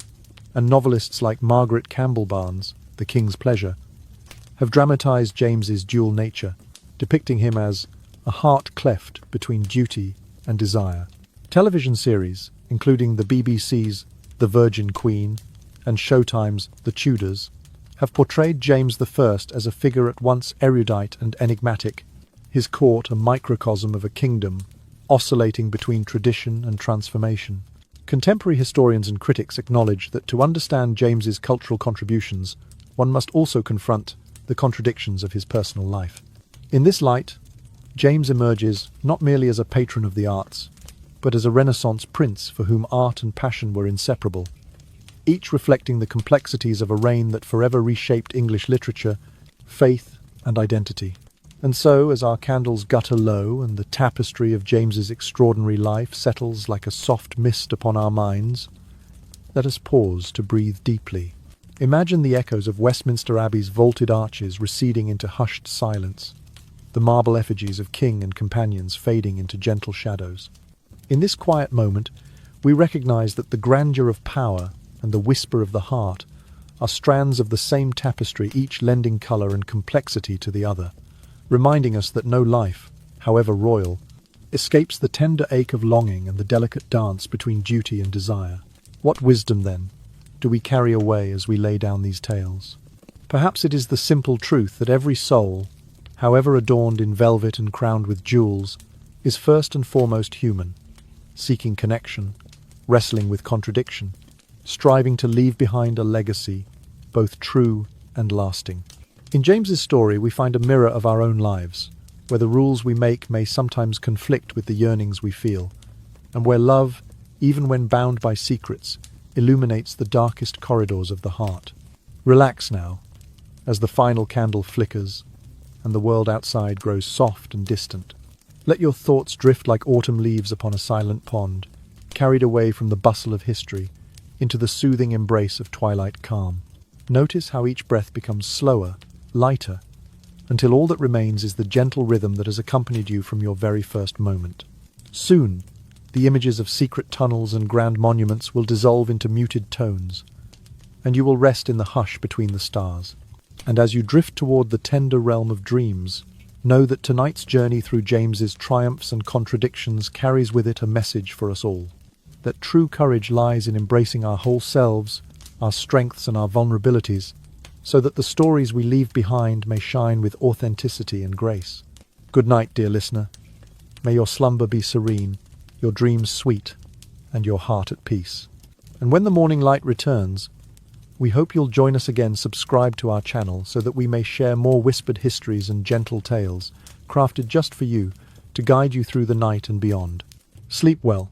and novelists like Margaret Campbell Barnes, The King's Pleasure, have dramatized James's dual nature, depicting him as a heart cleft between duty and desire. Television series, including the BBC's The Virgin Queen and Showtime's The Tudors, have portrayed James I as a figure at once erudite and enigmatic, his court a microcosm of a kingdom, oscillating between tradition and transformation. Contemporary historians and critics acknowledge that to understand James's cultural contributions, one must also confront the contradictions of his personal life. In this light, James emerges not merely as a patron of the arts, but as a Renaissance prince for whom art and passion were inseparable, each reflecting the complexities of a reign that forever reshaped English literature, faith, and identity. And so, as our candles gutter low and the tapestry of James's extraordinary life settles like a soft mist upon our minds, let us pause to breathe deeply. Imagine the echoes of Westminster Abbey's vaulted arches receding into hushed silence, the marble effigies of king and companions fading into gentle shadows. In this quiet moment, we recognize that the grandeur of power and the whisper of the heart are strands of the same tapestry, each lending color and complexity to the other, reminding us that no life, however royal, escapes the tender ache of longing and the delicate dance between duty and desire. What wisdom, then, do we carry away as we lay down these tales? Perhaps it is the simple truth that every soul, however adorned in velvet and crowned with jewels, is first and foremost human, seeking connection, wrestling with contradiction, striving to leave behind a legacy, both true and lasting. In James's story, we find a mirror of our own lives, where the rules we make may sometimes conflict with the yearnings we feel, and where love, even when bound by secrets, illuminates the darkest corridors of the heart. Relax now, as the final candle flickers and the world outside grows soft and distant. Let your thoughts drift like autumn leaves upon a silent pond, carried away from the bustle of history into the soothing embrace of twilight calm. Notice how each breath becomes slower, lighter, until all that remains is the gentle rhythm that has accompanied you from your very first moment. Soon, the images of secret tunnels and grand monuments will dissolve into muted tones, and you will rest in the hush between the stars. And as you drift toward the tender realm of dreams, know that tonight's journey through James's triumphs and contradictions carries with it a message for us all. That true courage lies in embracing our whole selves, our strengths and our vulnerabilities, so that the stories we leave behind may shine with authenticity and grace. Good night, dear listener. May your slumber be serene, your dreams sweet, and your heart at peace. And when the morning light returns, we hope you'll join us again. Subscribe to our channel so that we may share more whispered histories and gentle tales, crafted just for you, to guide you through the night and beyond. Sleep well,